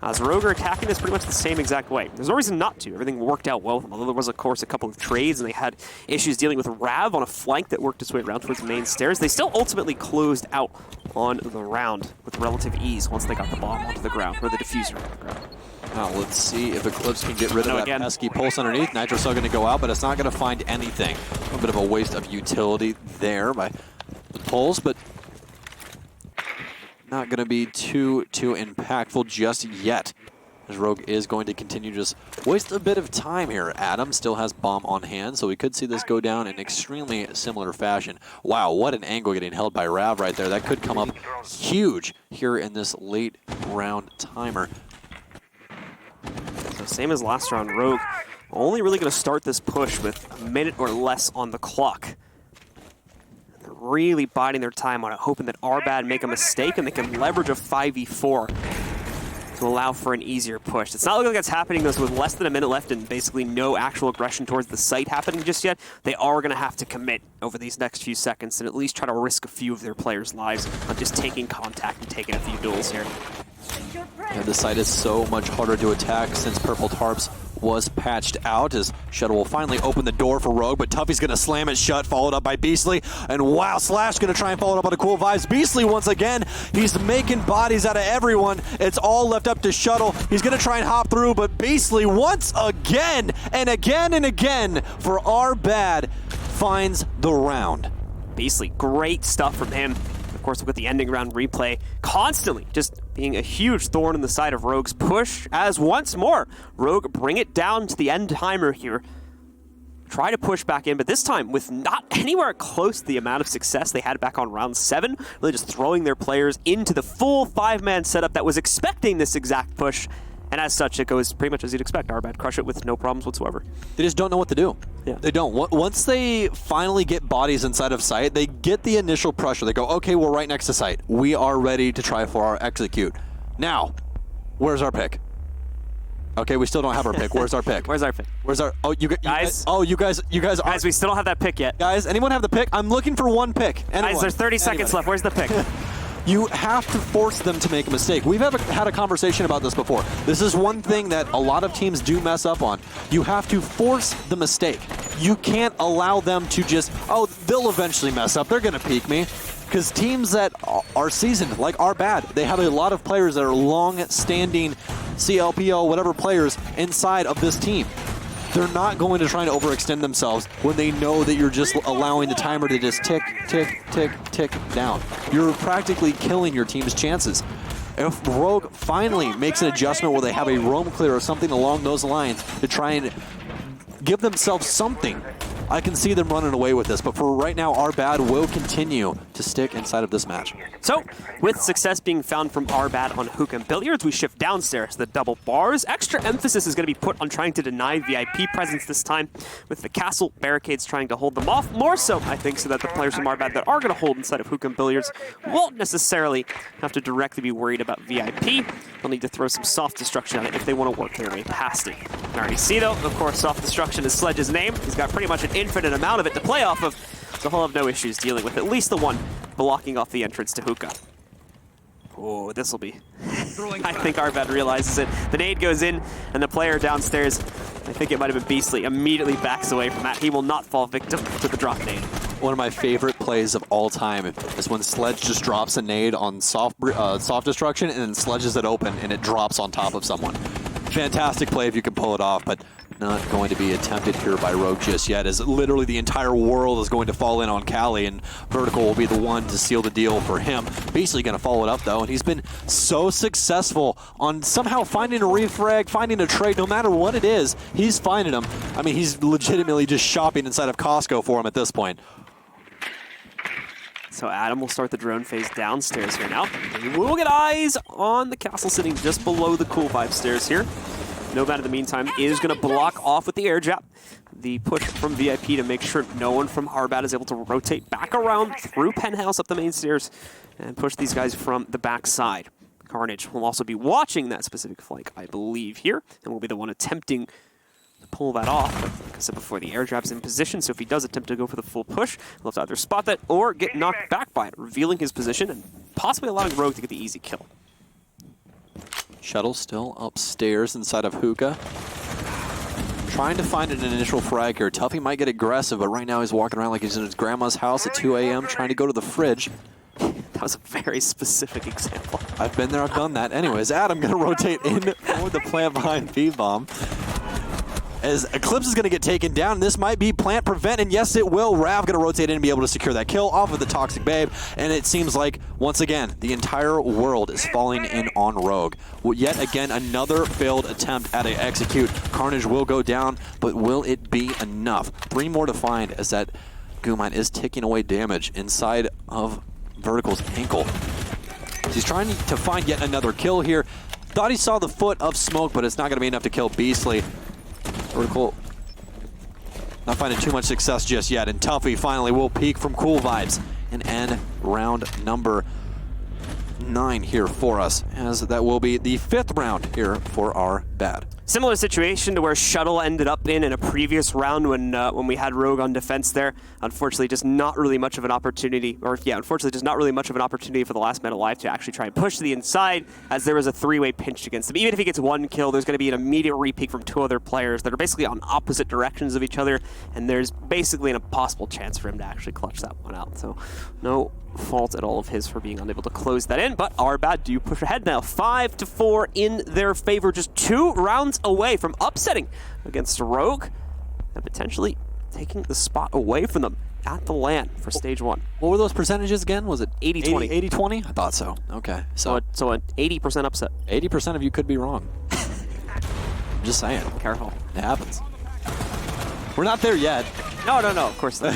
As Rogue are attacking this pretty much the same exact way. There's no reason not to. Everything worked out well with them. Although there was, of course, a couple of trades, and they had issues dealing with Rav on a flank that worked its way around towards the main stairs. They still ultimately closed out on the round with relative ease once they got the bomb onto the ground, or the diffuser on the ground. Now let's see if Eclipse can get rid of that pesky pulse underneath. Nitro's still going to go out, but it's not going to find anything. A little bit of a waste of utility there by the pulse, but not going to be too impactful just yet. As Rogue is going to continue to just waste a bit of time here. Adam still has bomb on hand, so we could see this go down in extremely similar fashion. Wow, what an angle getting held by Rav right there. That could come up huge here in this late round timer. So same as last round, Rogue only really going to start this push with a minute or less on the clock. And they're really biding their time on it, hoping that Arbad make a mistake and they can leverage a 5v4 to allow for an easier push. It's not looking like it's happening, though, with less than a minute left and basically no actual aggression towards the site happening just yet. They are going to have to commit over these next few seconds and at least try to risk a few of their players' lives on just taking contact and taking a few duels here. Yeah, the site is so much harder to attack since Purple Tarps was patched out, as Shuttle will finally open the door for Rogue, but Tuffy's going to slam it shut, followed up by Beastly, and wow, Slash going to try and follow it up on the Cool Vibes. Beastly, once again, he's making bodies out of everyone. It's all left up to Shuttle. He's going to try and hop through, but Beastly, once again, and again and again, for Arbad, finds the round. Beastly, great stuff from him. Of course, we've got the ending round replay constantly just being a huge thorn in the side of Rogue's push, as once more, Rogue bring it down to the end timer here. Try to push back in, but this time with not anywhere close to the amount of success they had back on round 7, really just throwing their players into the full 5-man setup that was expecting this exact push. And as such, it goes pretty much as you'd expect. Arbad crush it with no problems whatsoever. They just don't know what to do. Yeah. They don't. Once they finally get bodies inside of site, they get the initial pressure. They go, okay, we're right next to site. We are ready to try for our execute. Now, where's our pick? Okay, we still don't have our pick. Where's our pick? Where's our pick? Where's our? Oh, you guys. You guys are. Guys, we still don't have that pick yet. Guys, anyone have the pick? I'm looking for one pick. Anyone? Guys, there's 30 seconds left. Where's the pick? You have to force them to make a mistake. We've had a conversation about this before. This is one thing that a lot of teams do mess up on. You have to force the mistake. You can't allow them to just, oh, they'll eventually mess up. They're going to peek me. Because teams that are seasoned, like Arbad, they have a lot of players that are long-standing CLPO, whatever players inside of this team. They're not going to try to overextend themselves when they know that you're just allowing the timer to just tick, tick, tick, tick down. You're practically killing your team's chances. If Rogue finally makes an adjustment where they have a roam clear or something along those lines to try and give themselves something, I can see them running away with this, but for right now, Arbad will continue to stick inside of this match. So, with success being found from Arbad on Hookah and Billiards, we shift downstairs to the double bars. Extra emphasis is going to be put on trying to deny VIP presence this time, with the castle barricades trying to hold them off. More so, I think, so that the players from Arbad that are going to hold inside of Hookah and Billiards won't necessarily have to directly be worried about VIP. They'll need to throw some soft destruction on it if they want to work their way past it. I already see, though, of course, soft destruction is Sledge's name. He's got pretty much an infinite amount of it to play off of, so he'll have no issues dealing with at least the one blocking off the entrance to Hookah. Oh, this will be... I think Arbad realizes it. The nade goes in, and the player downstairs, I think it might have been Beastly, immediately backs away from that. He will not fall victim to the drop nade. One of my favorite plays of all time is when Sledge just drops a nade on soft destruction and then sledges it open and it drops on top of someone. Fantastic play if you can pull it off, but not going to be attempted here by Rogue just yet, as literally the entire world is going to fall in on Cali, and Vertical will be the one to seal the deal for him. Basically going to follow it up, though, and he's been so successful on somehow finding a refrag, finding a trade, no matter what it is, he's finding them. I mean, he's legitimately just shopping inside of Costco for him at this point. So Adam will start the drone phase downstairs here now. We will get eyes on the castle sitting just below the Cool Vibe stairs here. Nomad, in the meantime, is going to block off with the air jab. The push from VIP to make sure no one from Arbad is able to rotate back around through Penthouse up the main stairs and push these guys from the backside. Carnage will also be watching that specific flank, I believe, here, and will be the one attempting to pull that off. But like I said before, the air jab's in position, so if he does attempt to go for the full push, he'll have to either spot that or get knocked back by it, revealing his position and possibly allowing Rogue to get the easy kill. Shuttle still upstairs inside of Hookah. Trying to find an initial frag here. Tuffy might get aggressive, but right now he's walking around like he's in his grandma's house at 2 a.m. trying to go to the fridge. That was a very specific example. I've been there, I've done that. Anyways, Adam going to rotate in for the plant behind B-Bomb. As Eclipse is going to get taken down, this might be plant prevent, and yes, it will. Rav going to rotate in and be able to secure that kill off of the Toxic Babe, and it seems like, once again, the entire world is falling in on Rogue. Yet again, another failed attempt at an execute. Carnage will go down, but will it be enough? 3 more to find as that Gumine is ticking away damage inside of Vertical's ankle. He's trying to find yet another kill here. Thought he saw the foot of smoke, but it's not going to be enough to kill Beastly. Vertical not finding too much success just yet, and Tuffy finally will peek from Cool Vibes. and end round number 9 here for us, as that will be the 5th round here for our bad. Similar situation to where Shuttle ended up in a previous round when we had Rogue on defense there. Unfortunately, just not really much of an opportunity, unfortunately, just not really much of an opportunity for the last man alive to actually try and push to the inside, as there was a 3-way pinch against him. Even if he gets 1 kill, there's going to be an immediate repeat from 2 other players that are basically on opposite directions of each other, and there's basically an impossible chance for him to actually clutch that one out. So, no fault at all of his for being unable to close that in, but our bad do push ahead now, 5-4 in their favor, just 2 rounds away from upsetting against Rogue and potentially taking the spot away from them at the LAN for stage 1. What were those percentages again? Was it 80-20? 80-20? I thought so. Okay. So an 80% upset. 80% of you could be wrong. I'm just saying. Careful. It happens. We're not there yet. No, of course not.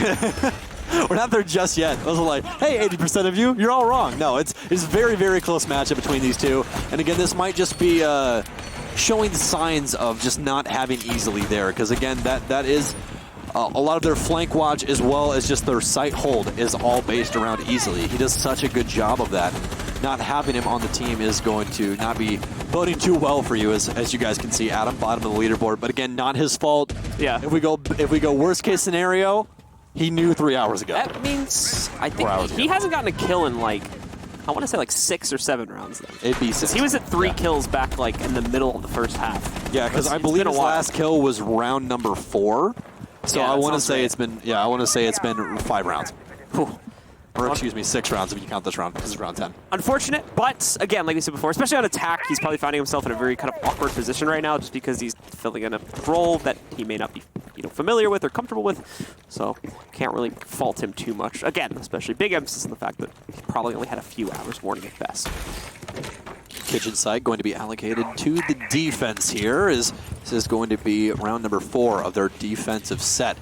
We're not there just yet. I was like, hey, 80% of you, you're all wrong. No, it's very, very close matchup between these two. And again, this might just be showing signs of just not having easily there. Because again, that is a lot of their flank watch as well as just their sight hold is all based around easily. He does such a good job of that. Not having him on the team is going to not be voting too well for you, as you guys can see. Adam, bottom of the leaderboard. But again, not his fault. Yeah. If we go worst case scenario, he knew 3 hours ago. That means I think he hasn't gotten a kill in I want to say 6 or 7 rounds then. It'd be 6. He was at 3 kills back in the middle of the first half. Yeah, because I believe his last kill was round number 4. So yeah, I want to say it's been 5 rounds. Whew. Or excuse me, 6 rounds if you count this round, because it's round 10. Unfortunate, but again, like we said before, especially on attack, he's probably finding himself in a very kind of awkward position right now, just because he's filling in a role that he may not be, familiar with or comfortable with. So can't really fault him too much. Again, especially big emphasis on the fact that he probably only had a few hours warning at best. Kitchen site going to be allocated to the defense here. This is going to be round number 4 of their defensive set.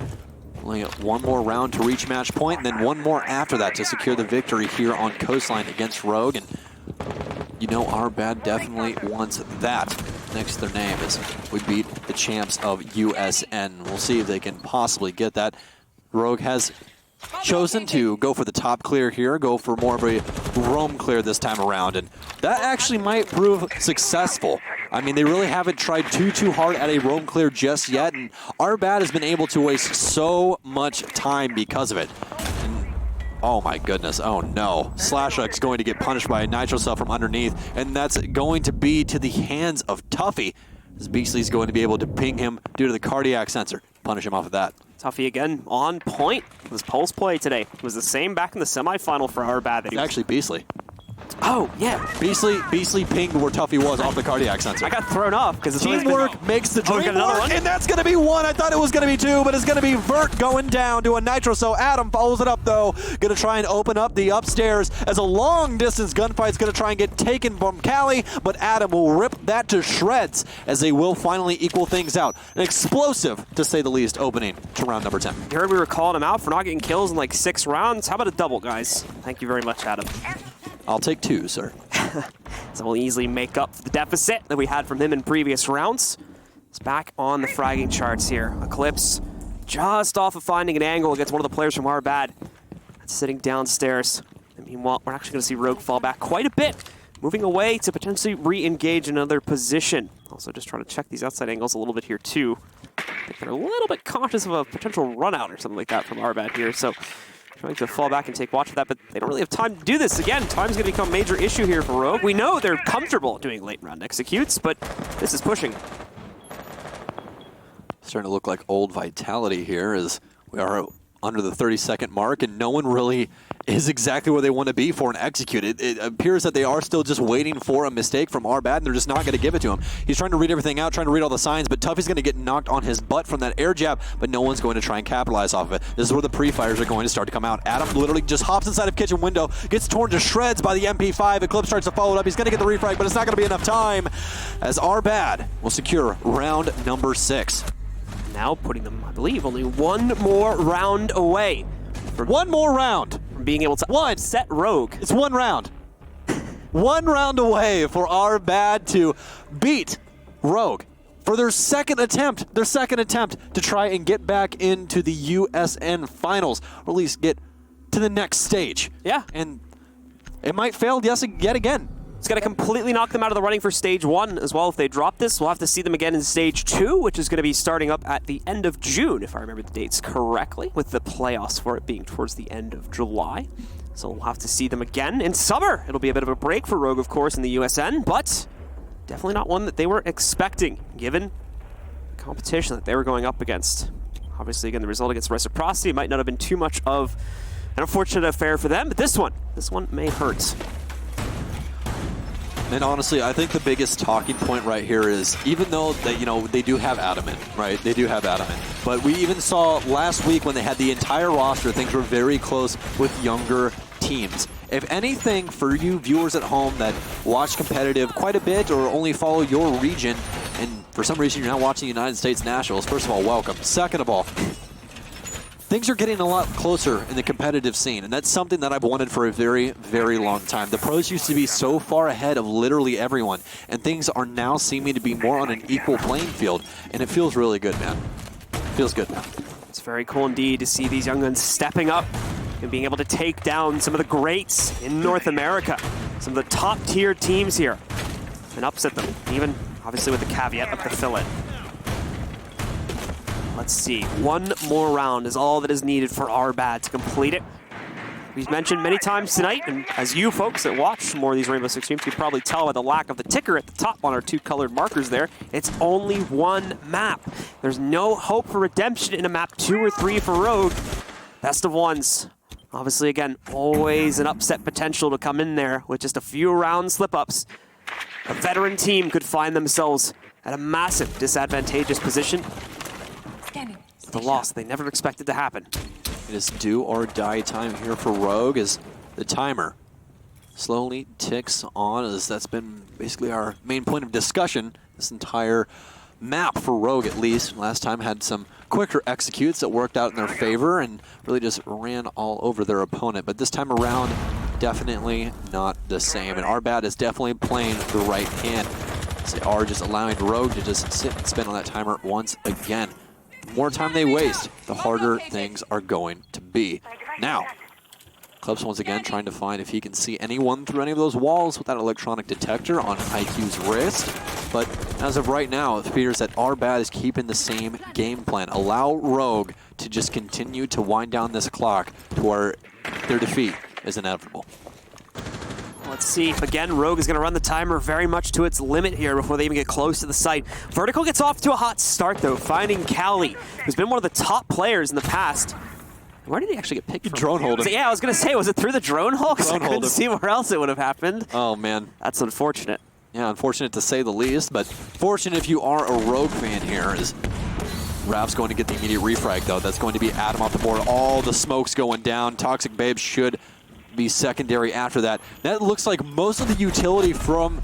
Only 1 more round to reach match point, and then 1 more after that to secure the victory here on Coastline against Rogue. And our bad definitely wants that next to their name as we beat the champs of USN. We'll see if they can possibly get that. Rogue has chosen to go for the top clear here, go for more of a roam clear this time around, and that actually might prove successful. I mean, they really haven't tried too hard at a roam clear just yet, and our bad has been able to waste so much time because of it. And, oh my goodness, oh no. Slashuk's going to get punished by a Nitro Cell from underneath, and that's going to be to the hands of Tuffy, as Beastly's going to be able to ping him due to the cardiac sensor, punish him off of that. Tuffy again on point. His pulse play today it was the same back in the semifinal for our bad. Actually, Beastly. Oh, yeah. Beastly pinged where Tuffy was off the cardiac sensor. I got thrown off because teamwork makes the dream work, and that's going to be 1. I thought it was going to be 2, but it's going to be Vert going down to a Nitro. So Adam follows it up, though. Going to try and open up the upstairs as a long-distance gunfight's going to try and get taken from Cali, but Adam will rip that to shreds as they will finally equal things out. An explosive, to say the least, opening to round number 10. You heard we were calling him out for not getting kills in 6 rounds. How about a double, guys? Thank you very much, Adam. I'll take 2, sir. So we'll easily make up for the deficit that we had from him in previous rounds. It's back on the fragging charts here. Eclipse just off of finding an angle against one of the players from our bad. That's sitting downstairs. And meanwhile, we're actually going to see Rogue fall back quite a bit, moving away to potentially re-engage another position. Also just trying to check these outside angles a little bit here too. I think they're a little bit cautious of a potential run out or something like that from our bad here. So trying to fall back and take watch of that, but they don't really have time to do this. Again, time's going to become a major issue here for Rogue. We know they're comfortable doing late round executes, but this is pushing. Starting to look like old Vitality here as we are under the 30-second mark, and no one really is exactly where they want to be for an execute. It appears that they are still just waiting for a mistake from our bad, and they're just not going to give it to him. He's trying to read everything out, trying to read all the signs, but Tuffy's going to get knocked on his butt from that air jab, but no one's going to try and capitalize off of it. This is where the pre-fires are going to start to come out. Adam literally just hops inside of kitchen window, gets torn to shreds by the MP5. Eclipse starts to follow it up. He's going to get the refrag, but it's not going to be enough time, as our bad will secure round number 6. Now putting them, I believe, only 1 more round away. From 1 more round. From being able to set Rogue. It's 1 round. 1 round away for our bad to beat Rogue for their second attempt to try and get back into the USN finals, or at least get to the next stage. Yeah. And it might fail yet again. It's going to completely knock them out of the running for Stage 1 as well. If they drop this, we'll have to see them again in Stage 2, which is going to be starting up at the end of June, if I remember the dates correctly, with the playoffs for it being towards the end of July. So we'll have to see them again in summer. It'll be a bit of a break for Rogue, of course, in the USN, but definitely not one that they were expecting, given the competition that they were going up against. Obviously, again, the result against Reciprocity might not have been too much of an unfortunate affair for them, but this one may hurt. And honestly, I think the biggest talking point right here is, even though they do have Adamant, right? They do have Adamant. But we even saw last week when they had the entire roster, things were very close with younger teams. If anything, for you viewers at home that watch competitive quite a bit or only follow your region, and for some reason you're not watching the United States Nationals, first of all, welcome. Second of all, things are getting a lot closer in the competitive scene, and that's something that I've wanted for a very, very long time. The pros used to be so far ahead of literally everyone, and things are now seeming to be more on an equal playing field, and it feels really good, man. Feels good, man. It's very cool indeed to see these young guns stepping up and being able to take down some of the greats in North America, some of the top-tier teams here, and upset them, even obviously with the caveat of the fill-in. Let's see, one more round is all that is needed for our bad to complete it. We've mentioned many times tonight, and as you folks that watch more of these Rainbow Six streams can probably tell by the lack of the ticker at the top on our two colored markers there, it's only one map. There's no hope for redemption in a map 2 or 3 for Rogue. Best of ones. Obviously, again, always an upset potential to come in there with just a few round slip-ups. A veteran team could find themselves at a massive disadvantageous position. The loss they never expected to happen. It is do or die time here for Rogue as the timer slowly ticks on, as that's been basically our main point of discussion this entire map for Rogue, at least. Last time had some quicker executes that worked out in their favor and really just ran all over their opponent. But this time around, definitely not the same. And Arbad is definitely playing the right hand. They are just allowing Rogue to just sit and spin on that timer once again. The more time they waste, the harder things are going to be. Now, Klebs once again trying to find if he can see anyone through any of those walls with that electronic detector on IQ's wrist. But as of right now, it appears that Arbad is keeping the same game plan. Allow Rogue to just continue to wind down this clock to where their defeat is inevitable. Let's see. Again, Rogue is going to run the timer very much to its limit here before they even get close to the site. Vertical gets off to a hot start, though, finding Callie, who's been one of the top players in the past. Where did he actually get picked from? Drone holding. Yeah, I was going to say, was it through the drone hole? Because I couldn't holding. see where else it would have happened. Oh, man. That's unfortunate. Yeah, unfortunate to say the least, but fortunate if you are a Rogue fan here, is Rav's going to get the immediate refrag, though. That's going to be Adam off the board. All the smoke's going down. Toxic Babe should be secondary after that. That looks like most of the utility from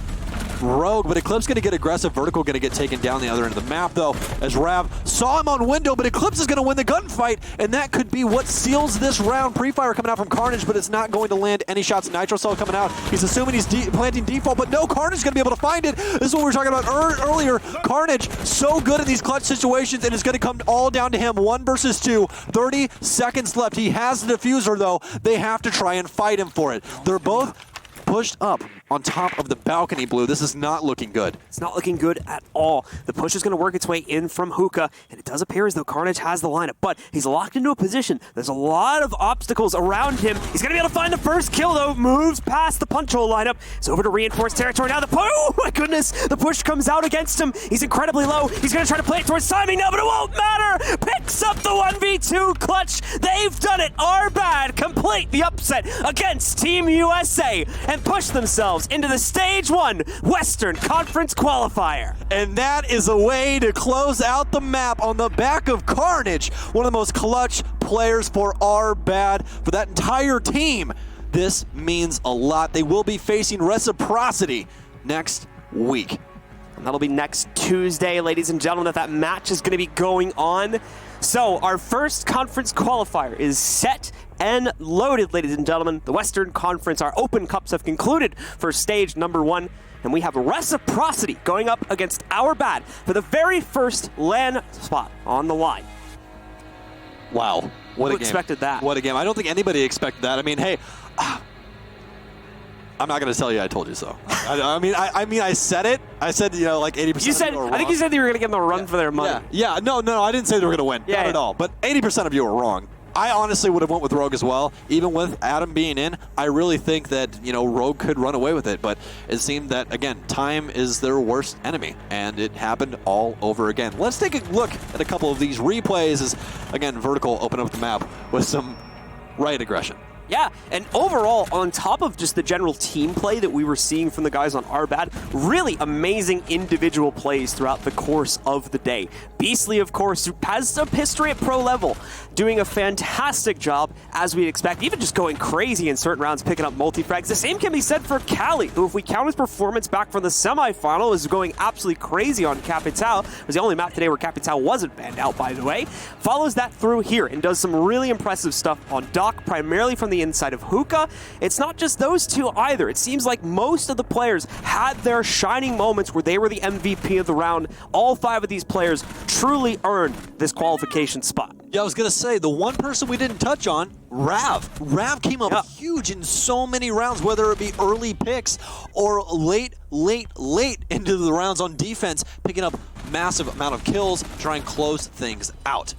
Rogue, but Eclipse going to get aggressive. Vertical going to get taken down the other end of the map, though, as Rav saw him on window, but Eclipse is going to win the gunfight, and that could be what seals this round. Pre-fire coming out from Carnage, but it's not going to land any shots. Nitro Cell coming out. He's assuming he's planting default, but no, Carnage is going to be able to find it. This is what we were talking about earlier. Carnage, so good in these clutch situations, and it's going to come all down to him. 1 versus 2. 30 seconds left. He has the diffuser, though. They have to try and fight him for it. They're both pushed up on top of the balcony, Blue. This is not looking good. It's not looking good at all. The push is going to work its way in from Hookah, and it does appear as though Carnage has the lineup, but he's locked into a position. There's a lot of obstacles around him. He's going to be able to find the first kill, though. Moves past the punch hole lineup. It's over to reinforced territory now. Oh my goodness! The push comes out against him. He's incredibly low. He's going to try to play it towards timing now, but it won't matter. Picks up the 1v2 clutch. They've done it. Arbad complete the upset against Team USA and push themselves into the Stage 1 Western Conference qualifier. And that is a way to close out the map on the back of Carnage, one of the most clutch players for Arbad, for that entire team. This means a lot. They will be facing Reciprocity next week. And that'll be next Tuesday, ladies and gentlemen, that match is going to be going on. So our first conference qualifier is set and loaded, ladies and gentlemen. The Western Conference, our open cups have concluded for stage number 1. And we have Reciprocity going up against Arbad for the very first LAN spot on the line. Wow. What Who a game. expected that? What a game. I don't think anybody expected that. I mean, hey, I'm not going to tell you I told you so. I mean, I said it. I said, like 80% You said, of you were wrong. I think you said they were going to give them a run for their money. Yeah. No, I didn't say they were going to win. Not at all. But 80% of you were wrong. I honestly would have went with Rogue as well. Even with Adam being in, I really think that, Rogue could run away with it. But it seemed that, again, time is their worst enemy. And it happened all over again. Let's take a look at a couple of these replays as, again, Vertical open up the map with some riot aggression. Yeah, and overall, on top of just the general team play that we were seeing from the guys on Arbad, really amazing individual plays throughout the course of the day. Beastly, of course, has some history at pro level, doing a fantastic job, as we'd expect, even just going crazy in certain rounds, picking up multi-frags. The same can be said for Cali, who, if we count his performance back from the semifinal, is going absolutely crazy on Capital. It was the only map today where Capital wasn't banned out, by the way. Follows that through here and does some really impressive stuff on Doc, primarily from the inside of Hookah. It's not just those two either. It seems like most of the players had their shining moments where they were the MVP of the round. All 5 of these players truly earned this qualification spot. Yeah, I was going to say, the one person we didn't touch on, Rav. Rav came up huge in so many rounds, whether it be early picks or late into the rounds on defense, picking up massive amount of kills, trying to close things out.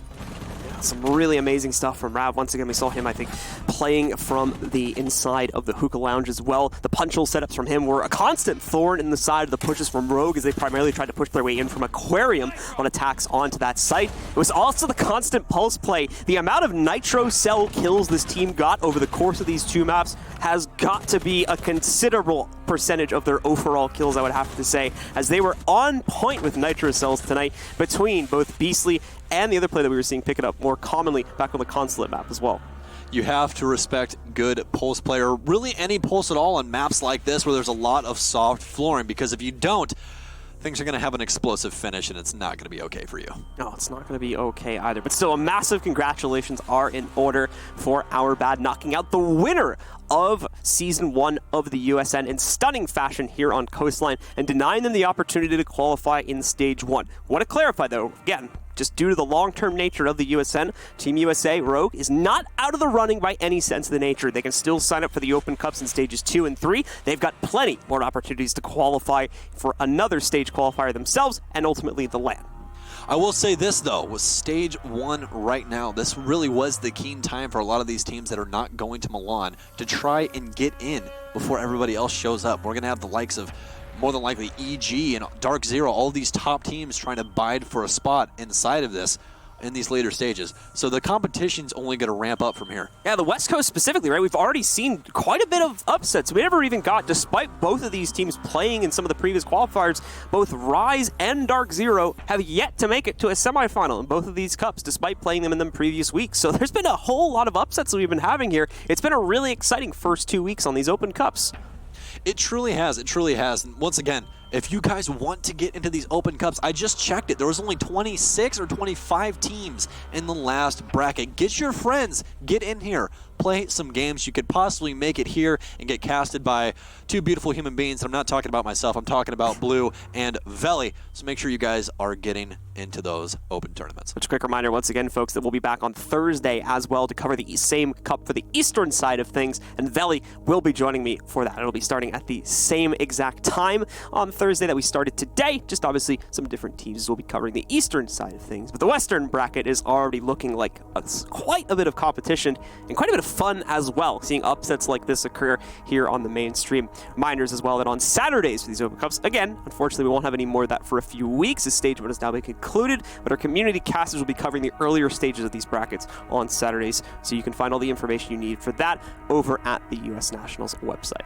Some really amazing stuff from Rav. Once again, we saw him, I think, playing from the inside of the Hookah Lounge as well. The punch hole setups from him were a constant thorn in the side of the pushes from Rogue as they primarily tried to push their way in from Aquarium on attacks onto that site. It was also the constant pulse play. The amount of Nitro Cell kills this team got over the course of these 2 maps has got to be a considerable percentage of their overall kills, I would have to say, as they were on point with Nitro Cells tonight between both Beastly and the other play that we were seeing pick it up more commonly back on the Consulate map as well. You have to respect good pulse player, really any pulse at all on maps like this where there's a lot of soft flooring, because if you don't, things are going to have an explosive finish and it's not going to be okay for you. No, it's not going to be okay either. But still, a massive congratulations are in order for Arbad, knocking out the winner of Season 1 of the USN in stunning fashion here on Coastline and denying them the opportunity to qualify in Stage 1. Want to clarify, though, again, just due to the long-term nature of the USN, Team USA Rogue is not out of the running by any sense of the nature. They can still sign up for the Open Cups in Stages 2 and 3. They've got plenty more opportunities to qualify for another stage qualifier themselves and ultimately the LAN. I will say this, though, with Stage 1 right now, this really was the keen time for a lot of these teams that are not going to Milan to try and get in before everybody else shows up. We're going to have the likes of, more than likely, EG and Dark Zero, all these top teams trying to bide for a spot inside of this in these later stages. So the competition's only going to ramp up from here. Yeah, the West Coast specifically, right? We've already seen quite a bit of upsets. We never even got, despite both of these teams playing in some of the previous qualifiers, both Rise and Dark Zero have yet to make it to a semifinal in both of these cups, despite playing them in the previous weeks. So there's been a whole lot of upsets that we've been having here. It's been a really exciting first 2 weeks on these Open Cups. It truly has. It truly has. And once again, if you guys want to get into these Open Cups, I just checked it. There was only 26 or 25 teams in the last bracket. Get your friends. Get in here. Play some games. You could possibly make it here and get casted by 2 beautiful human beings. I'm not talking about myself. I'm talking about Blue and Veli. So make sure you guys are getting into those open tournaments. Which, quick reminder, once again, folks, that we'll be back on Thursday as well to cover the same cup for the Eastern side of things. And Veli will be joining me for that. It'll be starting at the same exact time on Thursday that we started today. Just obviously some different teams will be covering the Eastern side of things. But the Western bracket is already looking like quite a bit of competition and quite a bit of fun as well, seeing upsets like this occur here on the mainstream. Reminders as well that on Saturdays for these Open Cups, again, unfortunately we won't have any more of that for a few weeks as Stage 1 has now been concluded, but our community casters will be covering the earlier stages of these brackets on Saturdays, so you can find all the information you need for that over at the US Nationals website.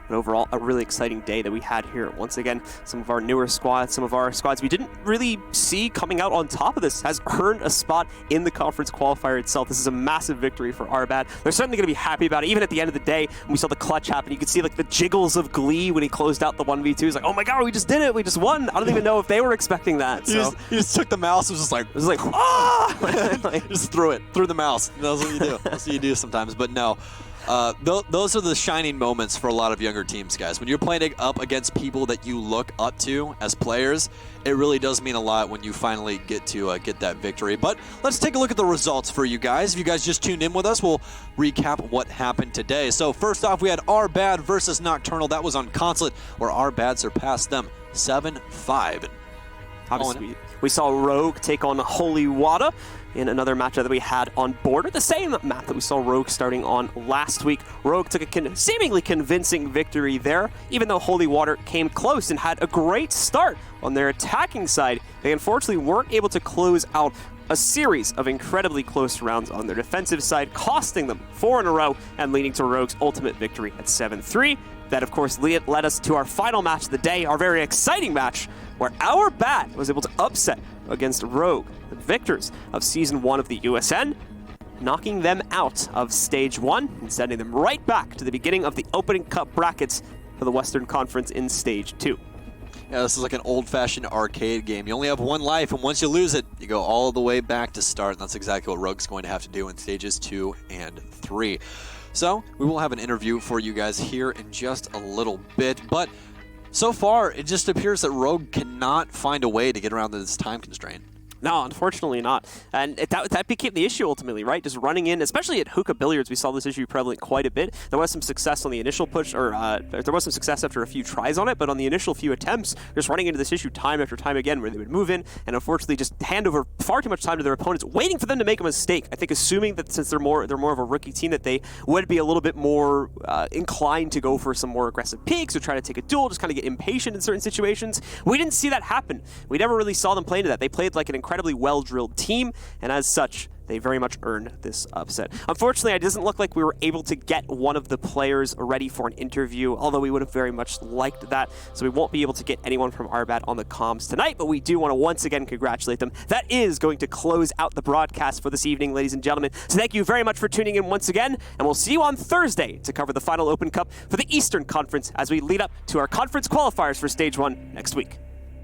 But overall, a really exciting day that we had here. Once again, some of our newer squads, some of our squads we didn't really see coming out on top of this has earned a spot in the conference qualifier itself. This is a massive victory for Arbad. They're certainly going to be happy about it. Even at the end of the day, when we saw the clutch happen, you could see like the jiggles of glee when he closed out the 1v2. He's like, oh my god, we just did it. We just won. I don't even know if they were expecting that. So. He just took the mouse and was just like ah! just threw the mouse. That's what you do. That's what you do sometimes. But no. Those are the shining moments for a lot of younger teams, guys. When you're playing up against people that you look up to as players, it really does mean a lot when you finally get to get that victory. But let's take a look at the results for you guys. If you guys just tuned in with us, we'll recap what happened today. So first off, we had Our Bad versus Nocturnal. That was on Consulate, where Our Bad surpassed them 7-5. Obviously, we saw Rogue take on Holy Water in another matchup that we had on Border, the same map that we saw Rogue starting on last week. Rogue took a seemingly convincing victory there, even though Holy Water came close and had a great start on their attacking side. They unfortunately weren't able to close out a series of incredibly close rounds on their defensive side, costing them 4 in a row and leading to Rogue's ultimate victory at 7-3. That, of course, led us to our final match of the day, our very exciting match, where Our Bad was able to upset against Rogue, the victors of Season 1 of the USN, knocking them out of Stage 1 and sending them right back to the beginning of the Opening Cup brackets for the Western Conference in Stage 2. Yeah, this is like an old-fashioned arcade game. You only have one life, and once you lose it, you go all the way back to start, and that's exactly what Rogue's going to have to do in Stages 2 and 3. So, we will have an interview for you guys here in just a little bit, but so far, it just appears that Rogue cannot find a way to get around this time constraint. No, unfortunately not. And that became the issue ultimately, right? Just running in, especially at Hookah Billiards, we saw this issue prevalent quite a bit. There was some success on the initial push, or there was some success after a few tries on it, but on the initial few attempts, just running into this issue time after time again, where they would move in and unfortunately just hand over far too much time to their opponents, waiting for them to make a mistake. I think assuming that since they're more of a rookie team, that they would be a little bit more inclined to go for some more aggressive peaks or try to take a duel, just kind of get impatient in certain situations. We didn't see that happen. We never really saw them play into that. They played like an incredibly well-drilled team, and as such, they very much earned this upset. Unfortunately, it doesn't look like we were able to get one of the players ready for an interview, although we would have very much liked that, so we won't be able to get anyone from Our Bad on the comms tonight, but we do want to once again congratulate them. That is going to close out the broadcast for this evening, ladies and gentlemen. So thank you very much for tuning in once again, and we'll see you on Thursday to cover the final Open Cup for the Eastern Conference as we lead up to our conference qualifiers for Stage 1 next week.